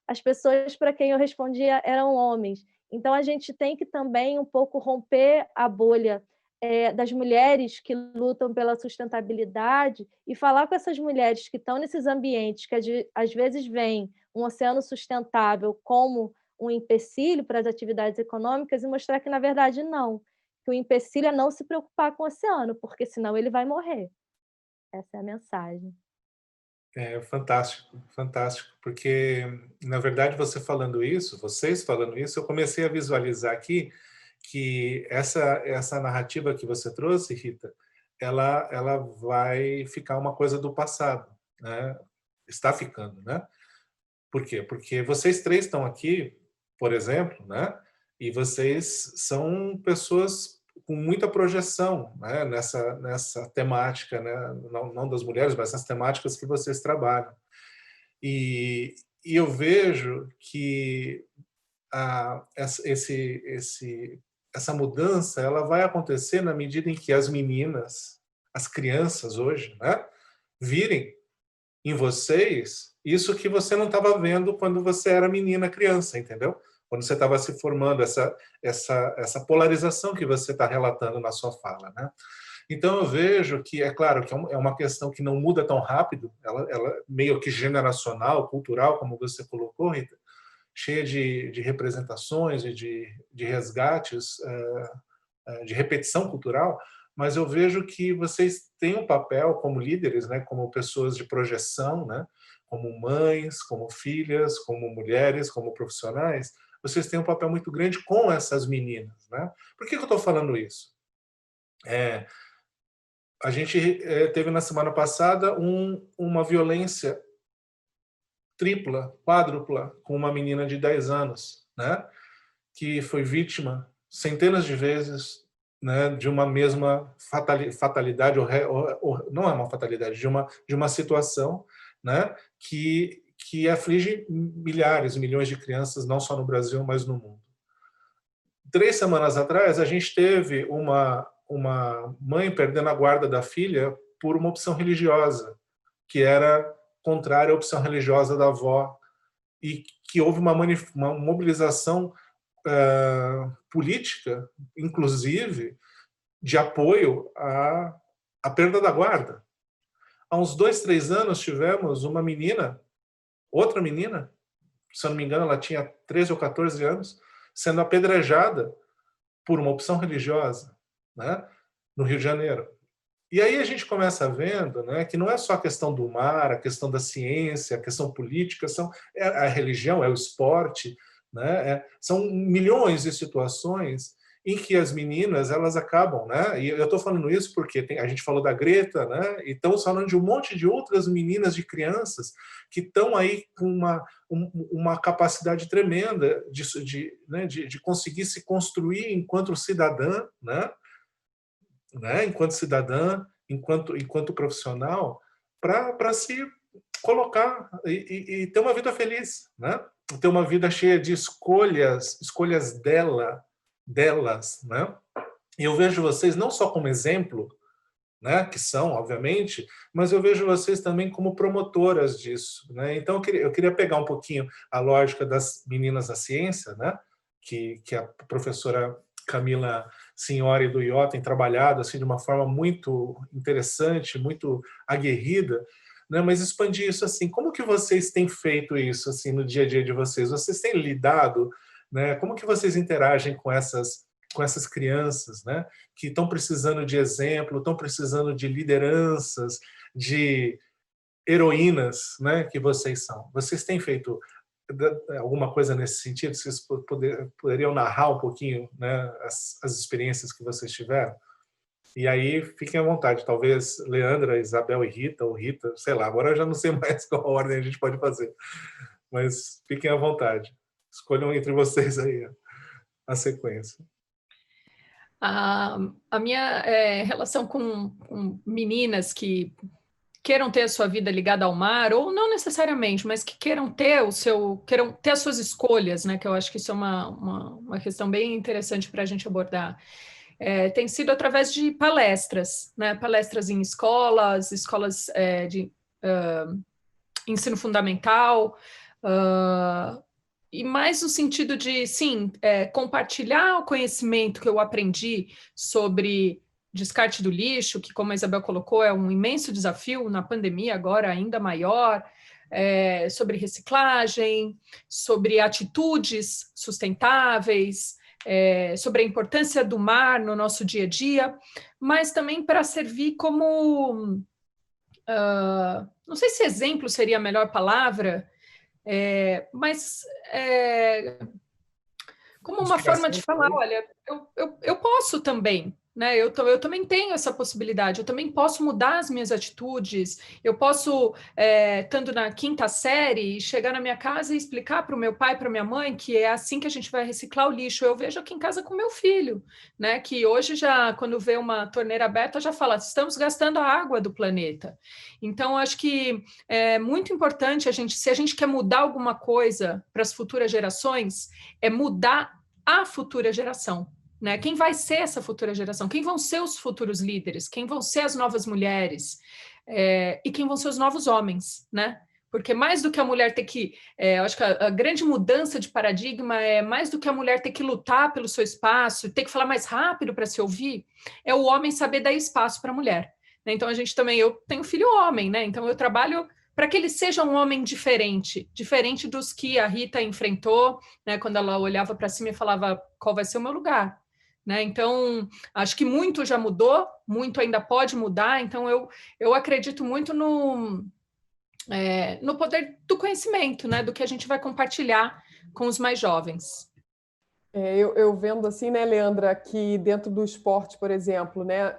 As pessoas para quem eu respondia eram homens. Então, a gente tem que também um pouco romper a bolha das mulheres que lutam pela sustentabilidade e falar com essas mulheres que estão nesses ambientes que às vezes veem um oceano sustentável como um empecilho para as atividades econômicas e mostrar que, na verdade, não. Que o empecilho é não se preocupar com o oceano, porque senão ele vai morrer. Essa é a mensagem. É fantástico, fantástico, porque, na verdade, vocês falando isso, eu comecei a visualizar aqui que essa narrativa que você trouxe, Rita, ela vai ficar uma coisa do passado, né? Está ficando, né? Por quê? Porque vocês três estão aqui, por exemplo, né? E vocês são pessoas com muita projeção, né? Nessa temática, né? Não das mulheres, mas essas temáticas que vocês trabalham. E eu vejo que essa mudança ela vai acontecer na medida em que as meninas, as crianças hoje, né? Virem em vocês isso que você não estava vendo quando você era menina, criança, entendeu? Quando você estava se formando, essa polarização que você está relatando na sua fala, né? Então eu vejo que, é claro, que é uma questão que não muda tão rápido, ela meio que generacional, cultural, como você colocou, Rita, cheia de representações e de resgates, de repetição cultural, mas eu vejo que vocês têm um papel como líderes, né, como pessoas de projeção, né, como mães, como filhas, como mulheres, como profissionais, vocês têm um papel muito grande com essas meninas, né? Por que eu estou falando isso? A gente teve na semana passada uma violência tripla, quádrupla, com uma menina de 10 anos, né? Que foi vítima centenas de vezes, né, de uma mesma fatalidade, ou não é uma fatalidade, de uma situação, né, que aflige milhares, milhões de crianças, não só no Brasil, mas no mundo. 3 semanas atrás, a gente teve uma mãe perdendo a guarda da filha por uma opção religiosa, que era contrária à opção religiosa da avó, e que houve uma mobilização política, inclusive, de apoio à perda da guarda. Há uns 2, 3 anos tivemos uma menina, outra menina, se eu não me engano, ela tinha 13 ou 14 anos, sendo apedrejada por uma opção religiosa, né, no Rio de Janeiro. E aí a gente começa vendo, né, que não é só a questão do mar, a questão da ciência, a questão política, a religião, é o esporte, né, são milhões de situações em que as meninas elas acabam, né, e eu estou falando isso porque a gente falou da Greta, né, e estamos falando de um monte de outras meninas, de crianças que estão aí com uma capacidade tremenda de conseguir se construir enquanto cidadã, né, enquanto cidadã, enquanto profissional, para se colocar e ter uma vida feliz, né? Ter uma vida cheia de escolhas delas, né? E eu vejo vocês não só como exemplo, né, que são, obviamente, mas eu vejo vocês também como promotoras disso, né? Então eu queria pegar um pouquinho a lógica das meninas da ciência, né, que a professora Camila Signori do IO tem trabalhado assim de uma forma muito interessante, muito aguerrida, né? Mas expandir isso assim, como que vocês têm feito isso assim no dia a dia de vocês? Vocês têm lidado, né? Como que vocês interagem com essas crianças, né? Que estão precisando de exemplo, estão precisando de lideranças, de heroínas, né? Que vocês são. Vocês têm feito alguma coisa nesse sentido? Vocês poderiam narrar um pouquinho, né, as experiências que vocês tiveram? E aí, fiquem à vontade. Talvez Leandra, Isabel e Rita, ou Rita, sei lá, agora eu já não sei mais qual ordem a gente pode fazer. Mas fiquem à vontade. Escolham entre vocês aí a sequência. A minha relação com meninas que queiram ter a sua vida ligada ao mar, ou não necessariamente, mas que queiram ter as suas escolhas, né? Que eu acho que isso é uma questão bem interessante para a gente abordar. Tem sido através de palestras, né? Palestras em escolas de ensino fundamental, e mais no sentido de, sim, compartilhar o conhecimento que eu aprendi sobre descarte do lixo, que, como a Isabel colocou, é um imenso desafio na pandemia, agora ainda maior, sobre reciclagem, sobre atitudes sustentáveis, sobre a importância do mar no nosso dia a dia, mas também para servir como... não sei se exemplo seria a melhor palavra, mas como uma forma de falar, olha, eu posso também, né? Eu também tenho essa possibilidade, eu também posso mudar as minhas atitudes, eu posso, estando na quinta série, chegar na minha casa e explicar para o meu pai, para minha mãe, que é assim que a gente vai reciclar o lixo. Eu vejo aqui em casa com meu filho, né? Que hoje já, quando vê uma torneira aberta, já fala, estamos gastando a água do planeta. Então, acho que é muito importante se a gente quer mudar alguma coisa para as futuras gerações, é mudar a futura geração, né? Quem vai ser essa futura geração? Quem vão ser os futuros líderes? Quem vão ser as novas mulheres? E quem vão ser os novos homens, né? Porque mais do que a mulher ter que... eu acho que a grande mudança de paradigma é mais do que a mulher ter que lutar pelo seu espaço, ter que falar mais rápido para se ouvir, é o homem saber dar espaço para a mulher. Né? Então, eu tenho filho homem, né? Então, eu trabalho para que ele seja um homem diferente dos que a Rita enfrentou, né, quando ela olhava para cima e falava qual vai ser o meu lugar. Né? Então, acho que muito já mudou, muito ainda pode mudar, então eu acredito muito no poder do conhecimento, né, do que a gente vai compartilhar com os mais jovens. Eu vendo assim, né, Leandra, que dentro do esporte, por exemplo, né,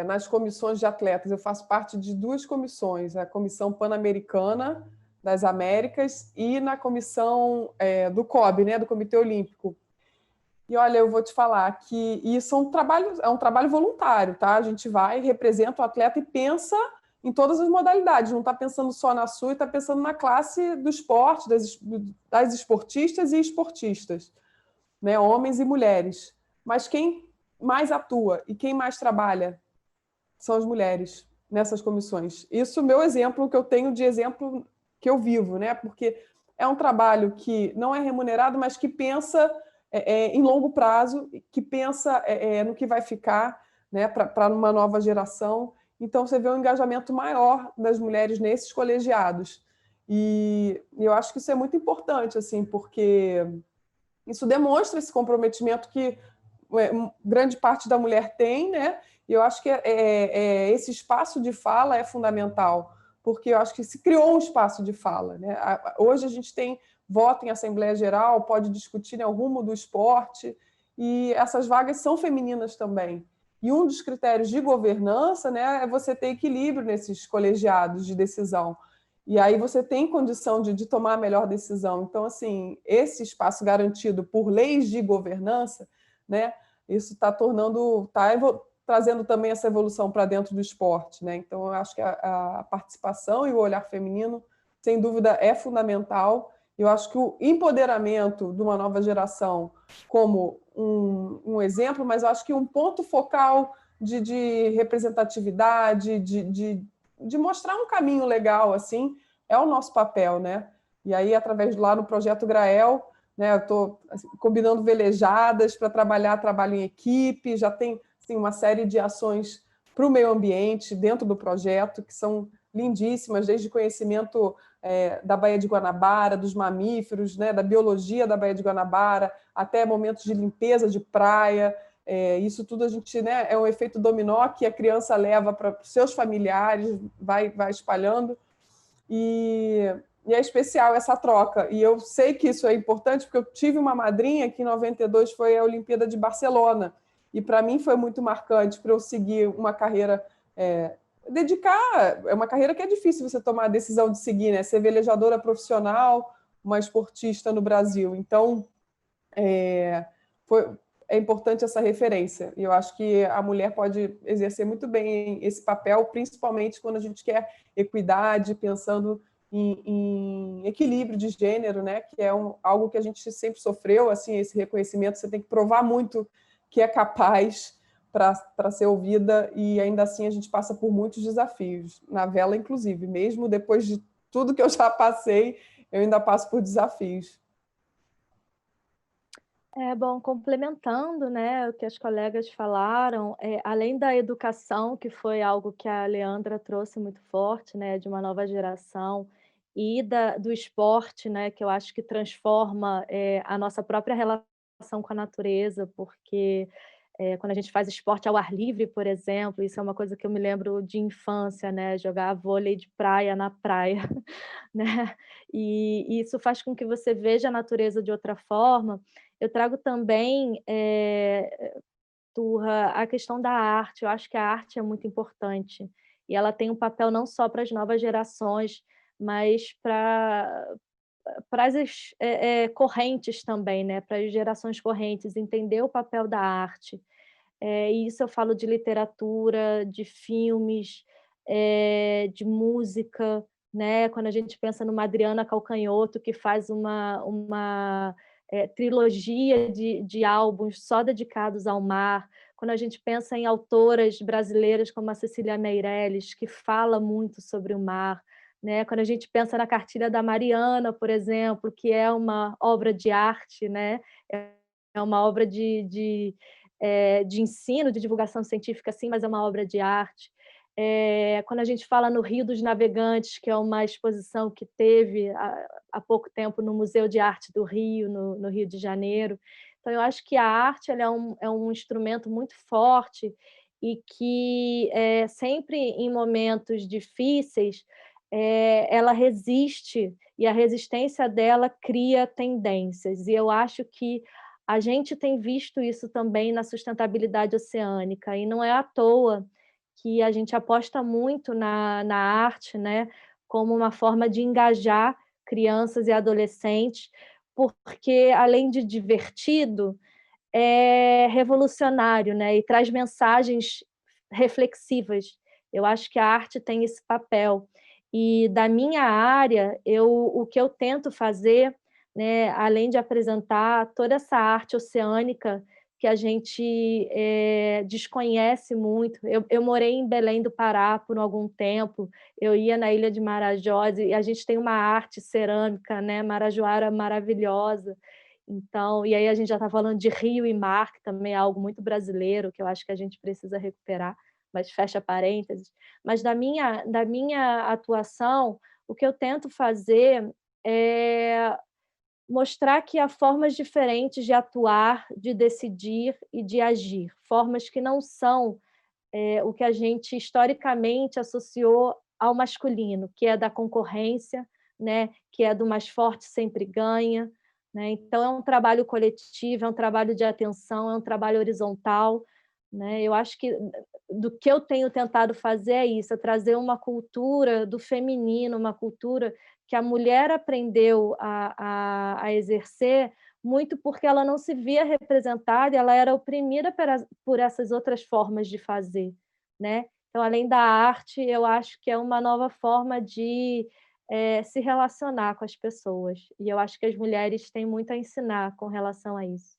nas comissões de atletas, eu faço parte de duas comissões, a Comissão Pan-Americana das Américas e na comissão do COB, né, do Comitê Olímpico. E olha, eu vou te falar que isso é um trabalho voluntário, tá? A gente vai, representa o atleta e pensa em todas as modalidades, não está pensando só na sua, está pensando na classe do esporte, das esportistas e esportistas. Né, homens e mulheres. Mas quem mais atua e quem mais trabalha são as mulheres nessas comissões. Isso é o meu exemplo, que eu tenho de exemplo que eu vivo, né? Porque é um trabalho que não é remunerado, mas que pensa em longo prazo, que pensa no que vai ficar, né, para uma nova geração. Então, você vê um engajamento maior das mulheres nesses colegiados. E eu acho que isso é muito importante, assim, porque isso demonstra esse comprometimento que grande parte da mulher tem, né? E eu acho que esse espaço de fala é fundamental, porque eu acho que se criou um espaço de fala, né? Hoje a gente tem voto em Assembleia Geral, pode discutir, né, o rumo do esporte, e essas vagas são femininas também. E um dos critérios de governança, né, é você ter equilíbrio nesses colegiados de decisão. E aí você tem condição de tomar a melhor decisão. Então, assim, esse espaço garantido por leis de governança, né, isso está trazendo também essa evolução para dentro do esporte. Né? Então, eu acho que a participação e o olhar feminino, sem dúvida, é fundamental. Eu acho que o empoderamento de uma nova geração como um exemplo, mas eu acho que um ponto focal de representatividade, de mostrar um caminho legal, assim, é o nosso papel, né? E aí, através lá no Projeto Grael, né, eu estou combinando velejadas para trabalho em equipe, já tem assim, uma série de ações para o meio ambiente dentro do projeto, que são lindíssimas, desde conhecimento da Baía de Guanabara, dos mamíferos, né, da biologia da Baía de Guanabara, até momentos de limpeza de praia. Isso tudo a gente, né, é um efeito dominó que a criança leva para os seus familiares, vai espalhando, e é especial essa troca. E eu sei que isso é importante, porque eu tive uma madrinha que em 92 foi a Olimpíada de Barcelona, e para mim foi muito marcante para eu seguir uma carreira, é uma carreira que é difícil você tomar a decisão de seguir, né? Ser velejadora profissional, uma esportista no Brasil. Então, é importante essa referência. E eu acho que a mulher pode exercer muito bem esse papel, principalmente quando a gente quer equidade, pensando em equilíbrio de gênero, né? Que é algo que a gente sempre sofreu, assim, esse reconhecimento. Você tem que provar muito que é capaz para ser ouvida, e ainda assim a gente passa por muitos desafios, na vela inclusive. Mesmo depois de tudo que eu já passei, eu ainda passo por desafios. Bom, complementando, né, o que as colegas falaram, além da educação, que foi algo que a Leandra trouxe muito forte, né, de uma nova geração, e do esporte, né, que eu acho que transforma a nossa própria relação com a natureza, porque Quando a gente faz esporte ao ar livre, por exemplo, isso é uma coisa que eu me lembro de infância, né? Jogar vôlei de praia na praia, né? E isso faz com que você veja a natureza de outra forma. Eu trago também, Turra, a questão da arte. Eu acho que a arte é muito importante e ela tem um papel não só para as novas gerações, mas para as correntes também, né? Para as gerações correntes, entender o papel da arte. E isso eu falo de literatura, de filmes, de música, né? Quando a gente pensa numa Adriana Calcanhoto, que faz uma trilogia de álbuns só dedicados ao mar, quando a gente pensa em autoras brasileiras como a Cecília Meirelles, que fala muito sobre o mar, né? Quando a gente pensa na Cartilha da Mariana, por exemplo, que é uma obra de arte, né? É uma obra de ensino, de divulgação científica, sim, mas é uma obra de arte. Quando a gente fala no Rio dos Navegantes, que é uma exposição que teve há pouco tempo no Museu de Arte do Rio, no Rio de Janeiro. Então, eu acho que a arte ela é um instrumento muito forte e que, sempre em momentos difíceis, ela resiste, e a resistência dela cria tendências. E eu acho que a gente tem visto isso também na sustentabilidade oceânica, e não é à toa que a gente aposta muito na arte, né, como uma forma de engajar crianças e adolescentes, porque, além de divertido, é revolucionário, né, e traz mensagens reflexivas. Eu acho que a arte tem esse papel. E da minha área, o que eu tento fazer, né, além de apresentar toda essa arte oceânica que a gente desconhece muito. Eu morei em Belém do Pará por algum tempo, eu ia na Ilha de Marajós, e a gente tem uma arte cerâmica, né, marajoara maravilhosa. Então, e aí a gente já está falando de rio e mar, que também é algo muito brasileiro, que eu acho que a gente precisa recuperar, mas fecha parênteses. Mas da minha atuação, o que eu tento fazer é mostrar que há formas diferentes de atuar, de decidir e de agir, formas que não são o que a gente historicamente associou ao masculino, que é da concorrência, né, que é do mais forte sempre ganha, né? Então, é um trabalho coletivo, é um trabalho de atenção, é um trabalho horizontal, né? Eu acho que do que eu tenho tentado fazer é isso, é trazer uma cultura do feminino, uma cultura que a mulher aprendeu a exercer, muito porque ela não se via representada, ela era oprimida por essas outras formas de fazer, né? Então, além da arte, eu acho que é uma nova forma de se relacionar com as pessoas. E eu acho que as mulheres têm muito a ensinar com relação a isso.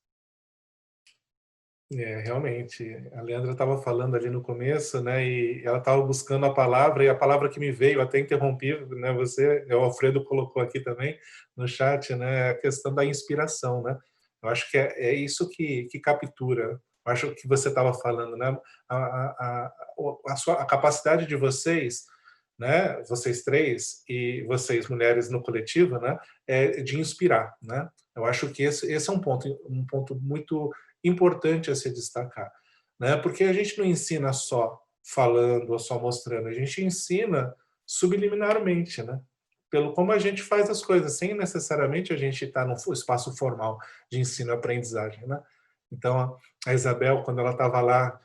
Realmente. A Leandra estava falando ali no começo, né? E ela estava buscando a palavra, e a palavra que me veio, até interrompi, né? O Alfredo colocou aqui também no chat, né? A questão da inspiração, né? Eu acho que é isso que captura. Eu acho que você estava falando, né? A capacidade de vocês, né? Vocês três e vocês mulheres no coletivo, né? De inspirar, né? Eu acho que esse é um ponto muito importante a se destacar, né? Porque a gente não ensina só falando ou só mostrando, a gente ensina subliminarmente, né? Pelo como a gente faz as coisas, sem necessariamente a gente estar no espaço formal de ensino-aprendizagem, né? Então, a Isabel, quando ela estava lá,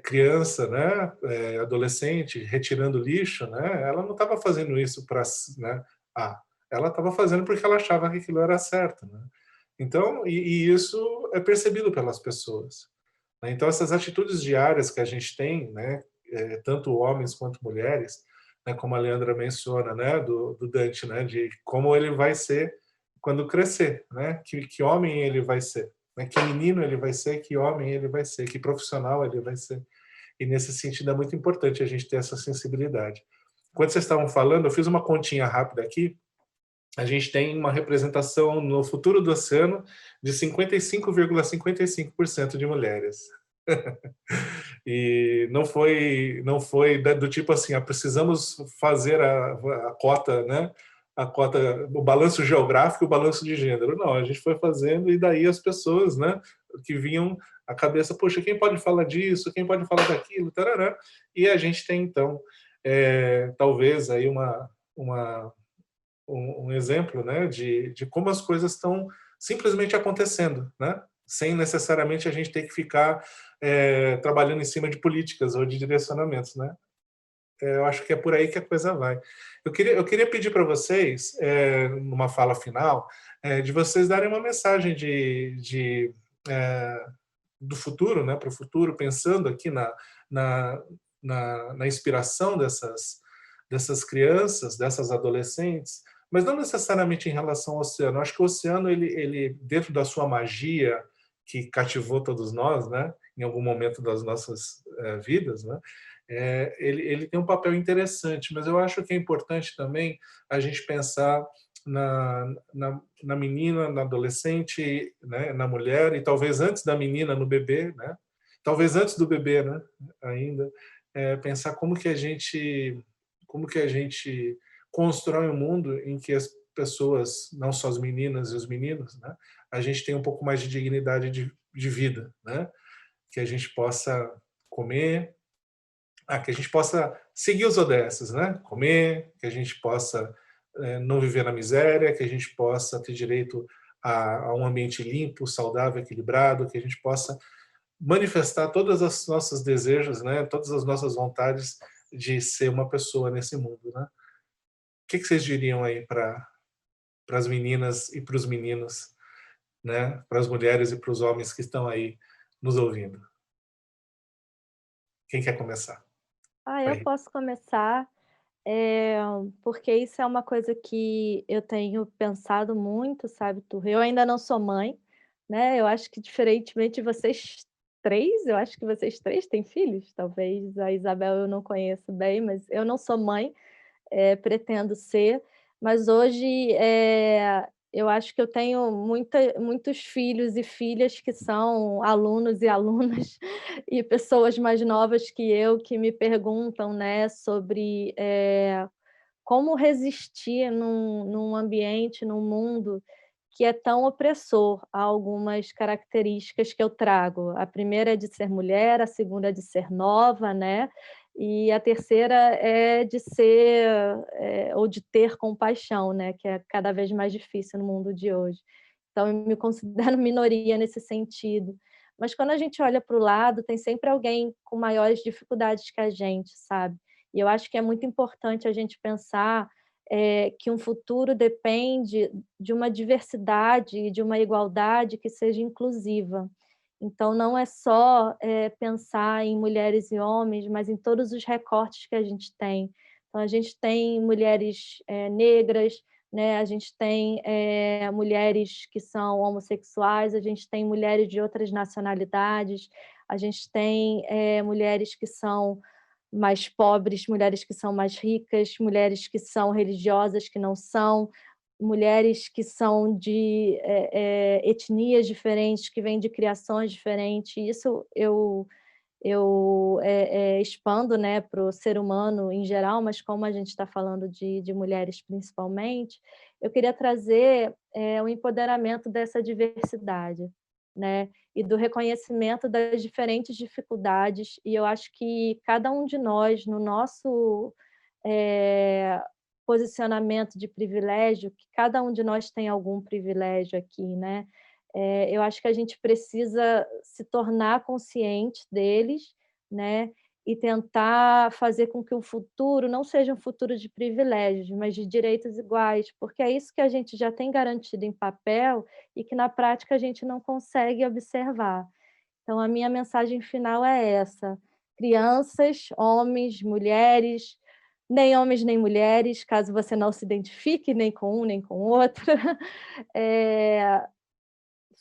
criança, né, adolescente, retirando lixo, né, ela não estava fazendo isso para, né, ela estava fazendo porque ela achava que aquilo era certo, né? Então, e isso é percebido pelas pessoas, né? Então, essas atitudes diárias que a gente tem, né, tanto homens quanto mulheres, né, como a Leandra menciona, né, do Dante, né, de como ele vai ser quando crescer, né, que homem ele vai ser, né, que menino ele vai ser, que homem ele vai ser, que profissional ele vai ser. E nesse sentido é muito importante a gente ter essa sensibilidade. Quando vocês estavam falando, eu fiz uma continha rápida aqui. A gente tem uma representação no futuro do oceano de 55,55% de mulheres. E não foi do tipo assim, precisamos fazer a cota, né, a cota, o balanço geográfico e o balanço de gênero. Não, a gente foi fazendo, e daí as pessoas, né, que vinham à cabeça, poxa, quem pode falar disso, quem pode falar daquilo, tarará. E a gente tem, então, talvez aí um exemplo, né, de como as coisas estão simplesmente acontecendo, né, sem necessariamente a gente ter que ficar trabalhando em cima de políticas ou de direcionamentos, né. Eu acho que é por aí que a coisa vai. Eu queria pedir para vocês, numa fala final, de vocês darem uma mensagem do futuro, né, para o futuro, pensando aqui na, na inspiração dessas crianças, dessas adolescentes, mas não necessariamente em relação ao oceano. Eu acho que o oceano, ele dentro da sua magia, que cativou todos nós, né, em algum momento das nossas vidas, né, ele tem um papel interessante, mas eu acho que é importante também a gente pensar na menina, na adolescente, né, na mulher, e talvez antes da menina, no bebê, né? Talvez antes do bebê, né, ainda, pensar como que a gente constrói um mundo em que as pessoas, não só as meninas e os meninos, né, a gente tem um pouco mais de dignidade de vida, né? Que a gente possa comer, que a gente possa seguir os ODSs, né? Comer, que a gente possa não viver na miséria, que a gente possa ter direito a um ambiente limpo, saudável, equilibrado, que a gente possa manifestar todas as nossas desejos, né? Todas as nossas vontades de ser uma pessoa nesse mundo, né? O que vocês diriam aí para as meninas e para os meninos, né? Para as mulheres e para os homens que estão aí nos ouvindo? Quem quer começar? Eu posso começar, porque isso é uma coisa que eu tenho pensado muito, sabe, Turra? Eu ainda não sou mãe, né, eu acho que diferentemente de vocês 3, eu acho que vocês 3 têm filhos, talvez a Isabel eu não conheço bem, mas eu não sou mãe, pretendo ser, mas hoje, eu acho que eu tenho muitos filhos e filhas que são alunos e alunas e pessoas mais novas que eu, que me perguntam, né, sobre, como resistir num ambiente, num mundo que é tão opressor a algumas características que eu trago. A primeira é de ser mulher, a segunda é de ser nova, né, e a terceira é de ser, ou de ter compaixão, né, que é cada vez mais difícil no mundo de hoje. Então eu me considero minoria nesse sentido. Mas quando a gente olha para o lado, tem sempre alguém com maiores dificuldades que a gente, sabe. E eu acho que é muito importante a gente pensar, que um futuro depende de uma diversidade e de uma igualdade que seja inclusiva. Então não é só, pensar em mulheres e homens, mas em todos os recortes que a gente tem. Então a gente tem mulheres, negras, né, a gente tem, mulheres que são homossexuais, a gente tem mulheres de outras nacionalidades, a gente tem, mulheres que são mais pobres, mulheres que são mais ricas, mulheres que são religiosas, que não são, mulheres que são de etnias diferentes, que vêm de criações diferentes. Isso eu expando, né, para o ser humano em geral, mas como a gente está falando de mulheres principalmente, eu queria trazer o empoderamento dessa diversidade, né, e do reconhecimento das diferentes dificuldades, e eu acho que cada um de nós, no nosso posicionamento de privilégio, que cada um de nós tem algum privilégio aqui, né, eu acho que a gente precisa se tornar consciente deles, né, e tentar fazer com que o futuro não seja um futuro de privilégios, mas de direitos iguais, porque é isso que a gente já tem garantido em papel e que na prática a gente não consegue observar. Então a minha mensagem final é essa: crianças, homens, mulheres, nem homens nem mulheres, caso você não se identifique nem com um nem com o outro,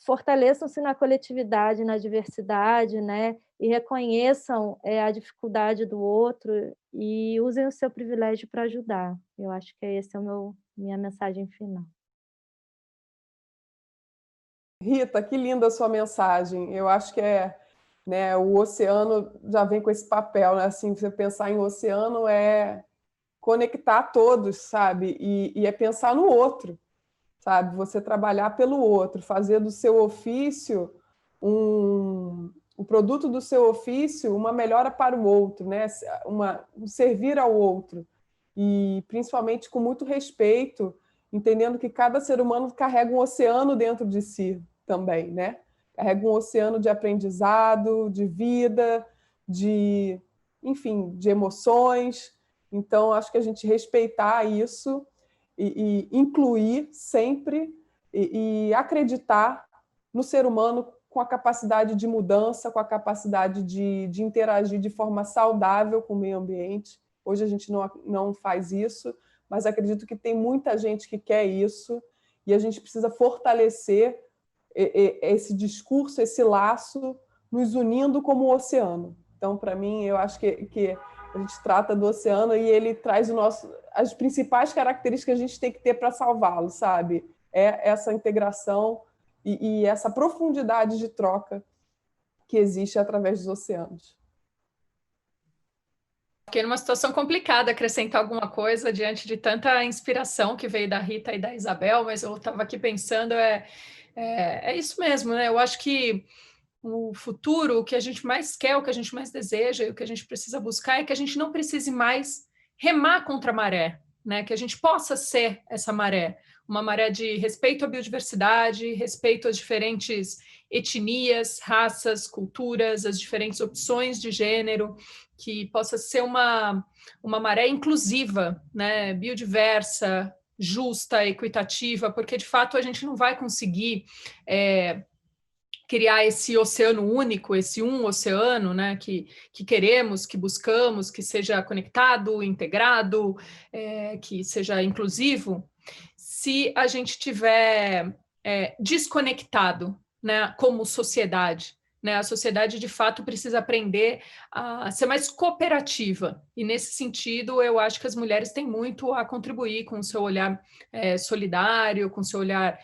fortaleçam-se na coletividade, na diversidade, né, e reconheçam, a dificuldade do outro e usem o seu privilégio para ajudar. Eu acho que esse é o minha mensagem final. Rita, que linda a sua mensagem. Eu acho que né, o oceano já vem com esse papel, né? Assim, você pensar em oceano é conectar todos, sabe? E é pensar no outro, sabe? Você trabalhar pelo outro, fazer do seu ofício o produto do seu ofício uma melhora para o outro, né? Um servir ao outro. E principalmente com muito respeito, entendendo que cada ser humano carrega um oceano dentro de si também, né? Carrega um oceano de aprendizado, de vida, enfim, de emoções. Então, acho que a gente respeitar isso e incluir sempre e acreditar no ser humano com a capacidade de mudança, com a capacidade de interagir de forma saudável com o meio ambiente. Hoje a gente não faz isso, mas acredito que tem muita gente que quer isso e a gente precisa fortalecer esse discurso, esse laço, nos unindo como o oceano. Então, para mim, eu acho que a gente trata do oceano e ele traz as principais características que a gente tem que ter para salvá-lo, sabe? É essa integração e essa profundidade de troca que existe através dos oceanos. Fiquei numa situação complicada acrescentar alguma coisa diante de tanta inspiração que veio da Rita e da Isabel, mas eu estava aqui pensando, é isso mesmo, né? Eu acho que o futuro, o que a gente mais quer, o que a gente mais deseja e o que a gente precisa buscar é que a gente não precise mais remar contra a maré, né? Que a gente possa ser essa maré, uma maré de respeito à biodiversidade, respeito às diferentes etnias, raças, culturas, as diferentes opções de gênero, que possa ser uma maré inclusiva, né? Biodiversa, justa, equitativa, porque de fato a gente não vai conseguir criar esse oceano único, esse oceano, né, que queremos, que buscamos, que seja conectado, integrado, que seja inclusivo, se a gente tiver desconectado, né, como sociedade. Né? A sociedade, de fato, precisa aprender a ser mais cooperativa. E, nesse sentido, eu acho que as mulheres têm muito a contribuir com o seu olhar solidário, com o seu olhar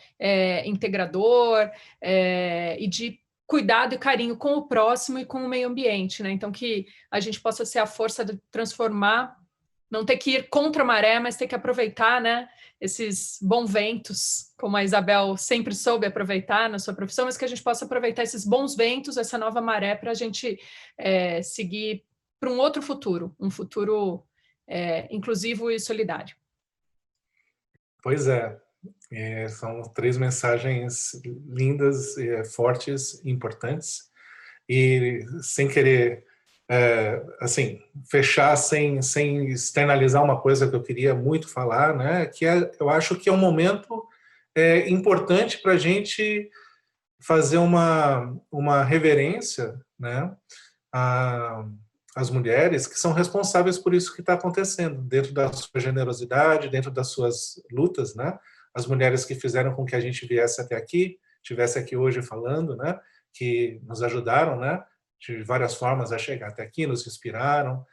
integrador e de cuidado e carinho com o próximo e com o meio ambiente. Né? Então, que a gente possa ser a força de transformar, não ter que ir contra a maré, mas ter que aproveitar, né, esses bons ventos, como a Isabel sempre soube aproveitar na sua profissão, mas que a gente possa aproveitar esses bons ventos, essa nova maré, para a gente seguir para um outro futuro, um futuro inclusivo e solidário. Pois é, são 3 mensagens lindas, fortes, importantes, e sem querer assim, fechar sem externalizar uma coisa que eu queria muito falar, né? Que eu acho que é um momento importante para a gente fazer uma reverência, né? Às mulheres que são responsáveis por isso que está acontecendo, dentro da sua generosidade, dentro das suas lutas, né? As mulheres que fizeram com que a gente viesse até aqui, estivesse aqui hoje falando, né? Que nos ajudaram, né? De várias formas a chegar até aqui, nos inspiraram,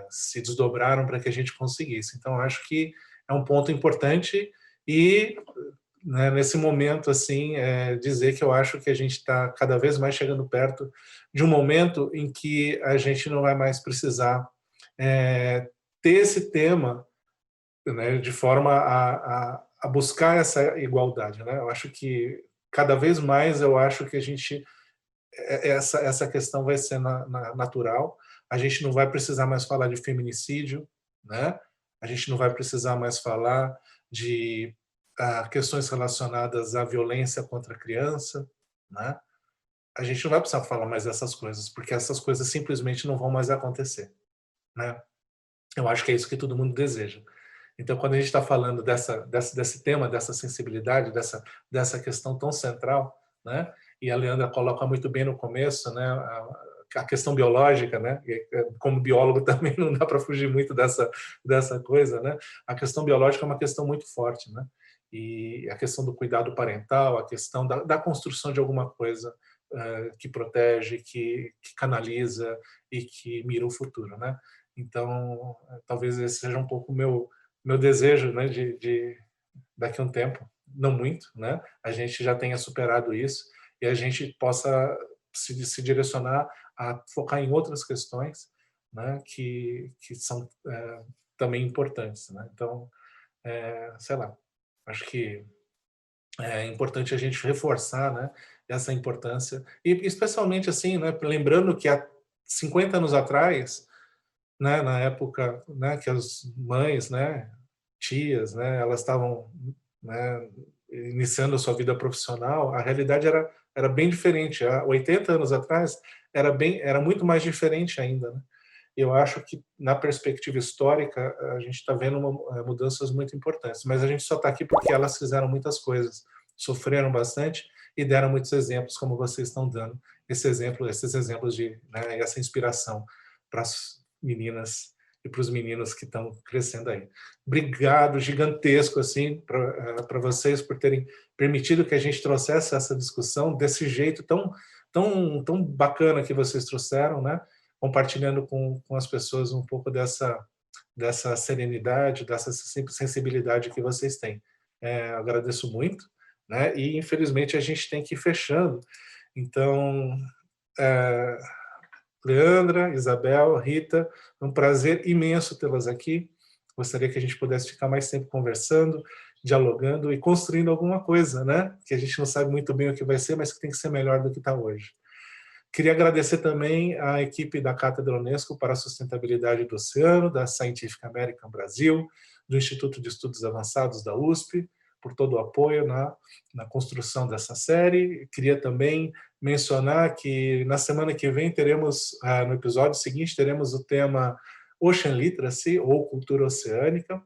se desdobraram para que a gente conseguisse. Então, acho que é um ponto importante e, né, nesse momento, assim, dizer que eu acho que a gente está cada vez mais chegando perto de um momento em que a gente não vai mais precisar ter esse tema, né, de forma a buscar essa igualdade, né? Eu acho que cada vez mais eu acho que a gente essa questão vai ser natural. A gente não vai precisar mais falar de feminicídio, né? A gente não vai precisar mais falar de questões relacionadas à violência contra a criança, né? A gente não vai precisar falar mais dessas coisas, porque essas coisas simplesmente não vão mais acontecer, né? Eu acho que é isso que todo mundo deseja. Então, quando a gente está falando desse tema, dessa sensibilidade, dessa questão tão central, né? E a Leandra coloca muito bem no começo, né? A questão biológica, né? Como biólogo também não dá para fugir muito dessa coisa, né? A questão biológica é uma questão muito forte, né? E a questão do cuidado parental, a questão da construção de alguma coisa que protege, que canaliza e que mira o futuro, né? Então, talvez esse seja um pouco o meu desejo, né? De daqui a um tempo, não muito, né? A gente já tenha superado isso e a gente possa se direcionar a focar em outras questões, né, que são também importantes, né? Então, sei lá, acho que é importante a gente reforçar, né, essa importância, e especialmente assim, né, lembrando que há 50 anos atrás, né, na época, né, que as mães, né, tias, né, elas estavam, né, iniciando a sua vida profissional, a realidade era bem diferente. Há 80 anos atrás era muito mais diferente ainda, né? Eu acho que, na perspectiva histórica, a gente está vendo mudanças muito importantes, mas a gente só está aqui porque elas fizeram muitas coisas, sofreram bastante e deram muitos exemplos, como vocês estão dando, esses exemplos de, né, essa inspiração para as meninas e para os meninos que estão crescendo aí. Obrigado, gigantesco, assim, para vocês por terem permitido que a gente trouxesse essa discussão desse jeito tão bacana que vocês trouxeram, né? Compartilhando com as pessoas um pouco dessa serenidade, dessa sensibilidade que vocês têm. Agradeço muito, né? E, infelizmente, a gente tem que ir fechando. Então, Leandra, Isabel, Rita, é um prazer imenso tê-las aqui. Gostaria que a gente pudesse ficar mais tempo conversando, dialogando e construindo alguma coisa, né? Que a gente não sabe muito bem o que vai ser, mas que tem que ser melhor do que está hoje. Queria agradecer também à equipe da Cátedra Unesco para a Sustentabilidade do Oceano, da Scientific American Brasil, do Instituto de Estudos Avançados da USP, por todo o apoio na construção dessa série. Queria também mencionar que na semana que vem teremos, no episódio seguinte, teremos o tema Ocean Literacy, ou Cultura Oceânica,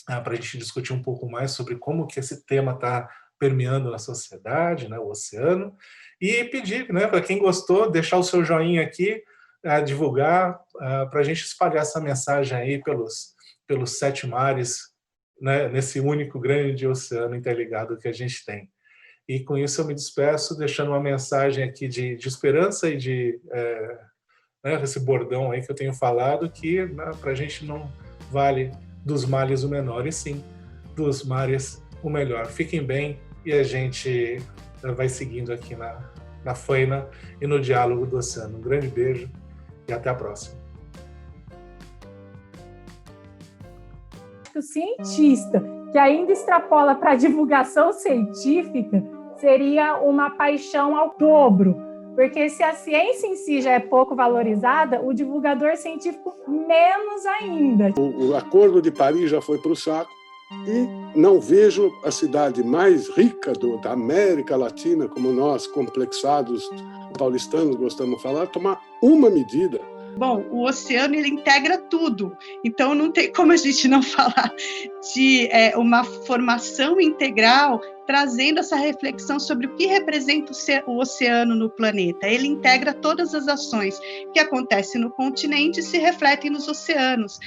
para a gente discutir um pouco mais sobre como que esse tema está permeando na sociedade, né, o oceano, e pedir, né, para quem gostou, deixar o seu joinha aqui, divulgar, para a gente espalhar essa mensagem aí pelos 7 mares, né, nesse único grande oceano interligado que a gente tem. E com isso eu me despeço, deixando uma mensagem aqui de esperança e de né, esse bordão aí que eu tenho falado, que, né, para a gente não vale dos males o menor, e sim dos mares o melhor. Fiquem bem e a gente vai seguindo aqui na faina e no diálogo do oceano. Um grande beijo e até a próxima. O cientista que ainda extrapola para a divulgação científica seria uma paixão ao dobro, porque se a ciência em si já é pouco valorizada, o divulgador científico menos ainda. O Acordo de Paris já foi para o saco e não vejo a cidade mais rica da América Latina, como nós, complexados paulistanos gostamos de falar, tomar uma medida. Bom, o oceano ele integra tudo, então não tem como a gente não falar de uma formação integral, trazendo essa reflexão sobre o que representa o oceano no planeta. Ele integra todas as ações que acontecem no continente e se refletem nos oceanos.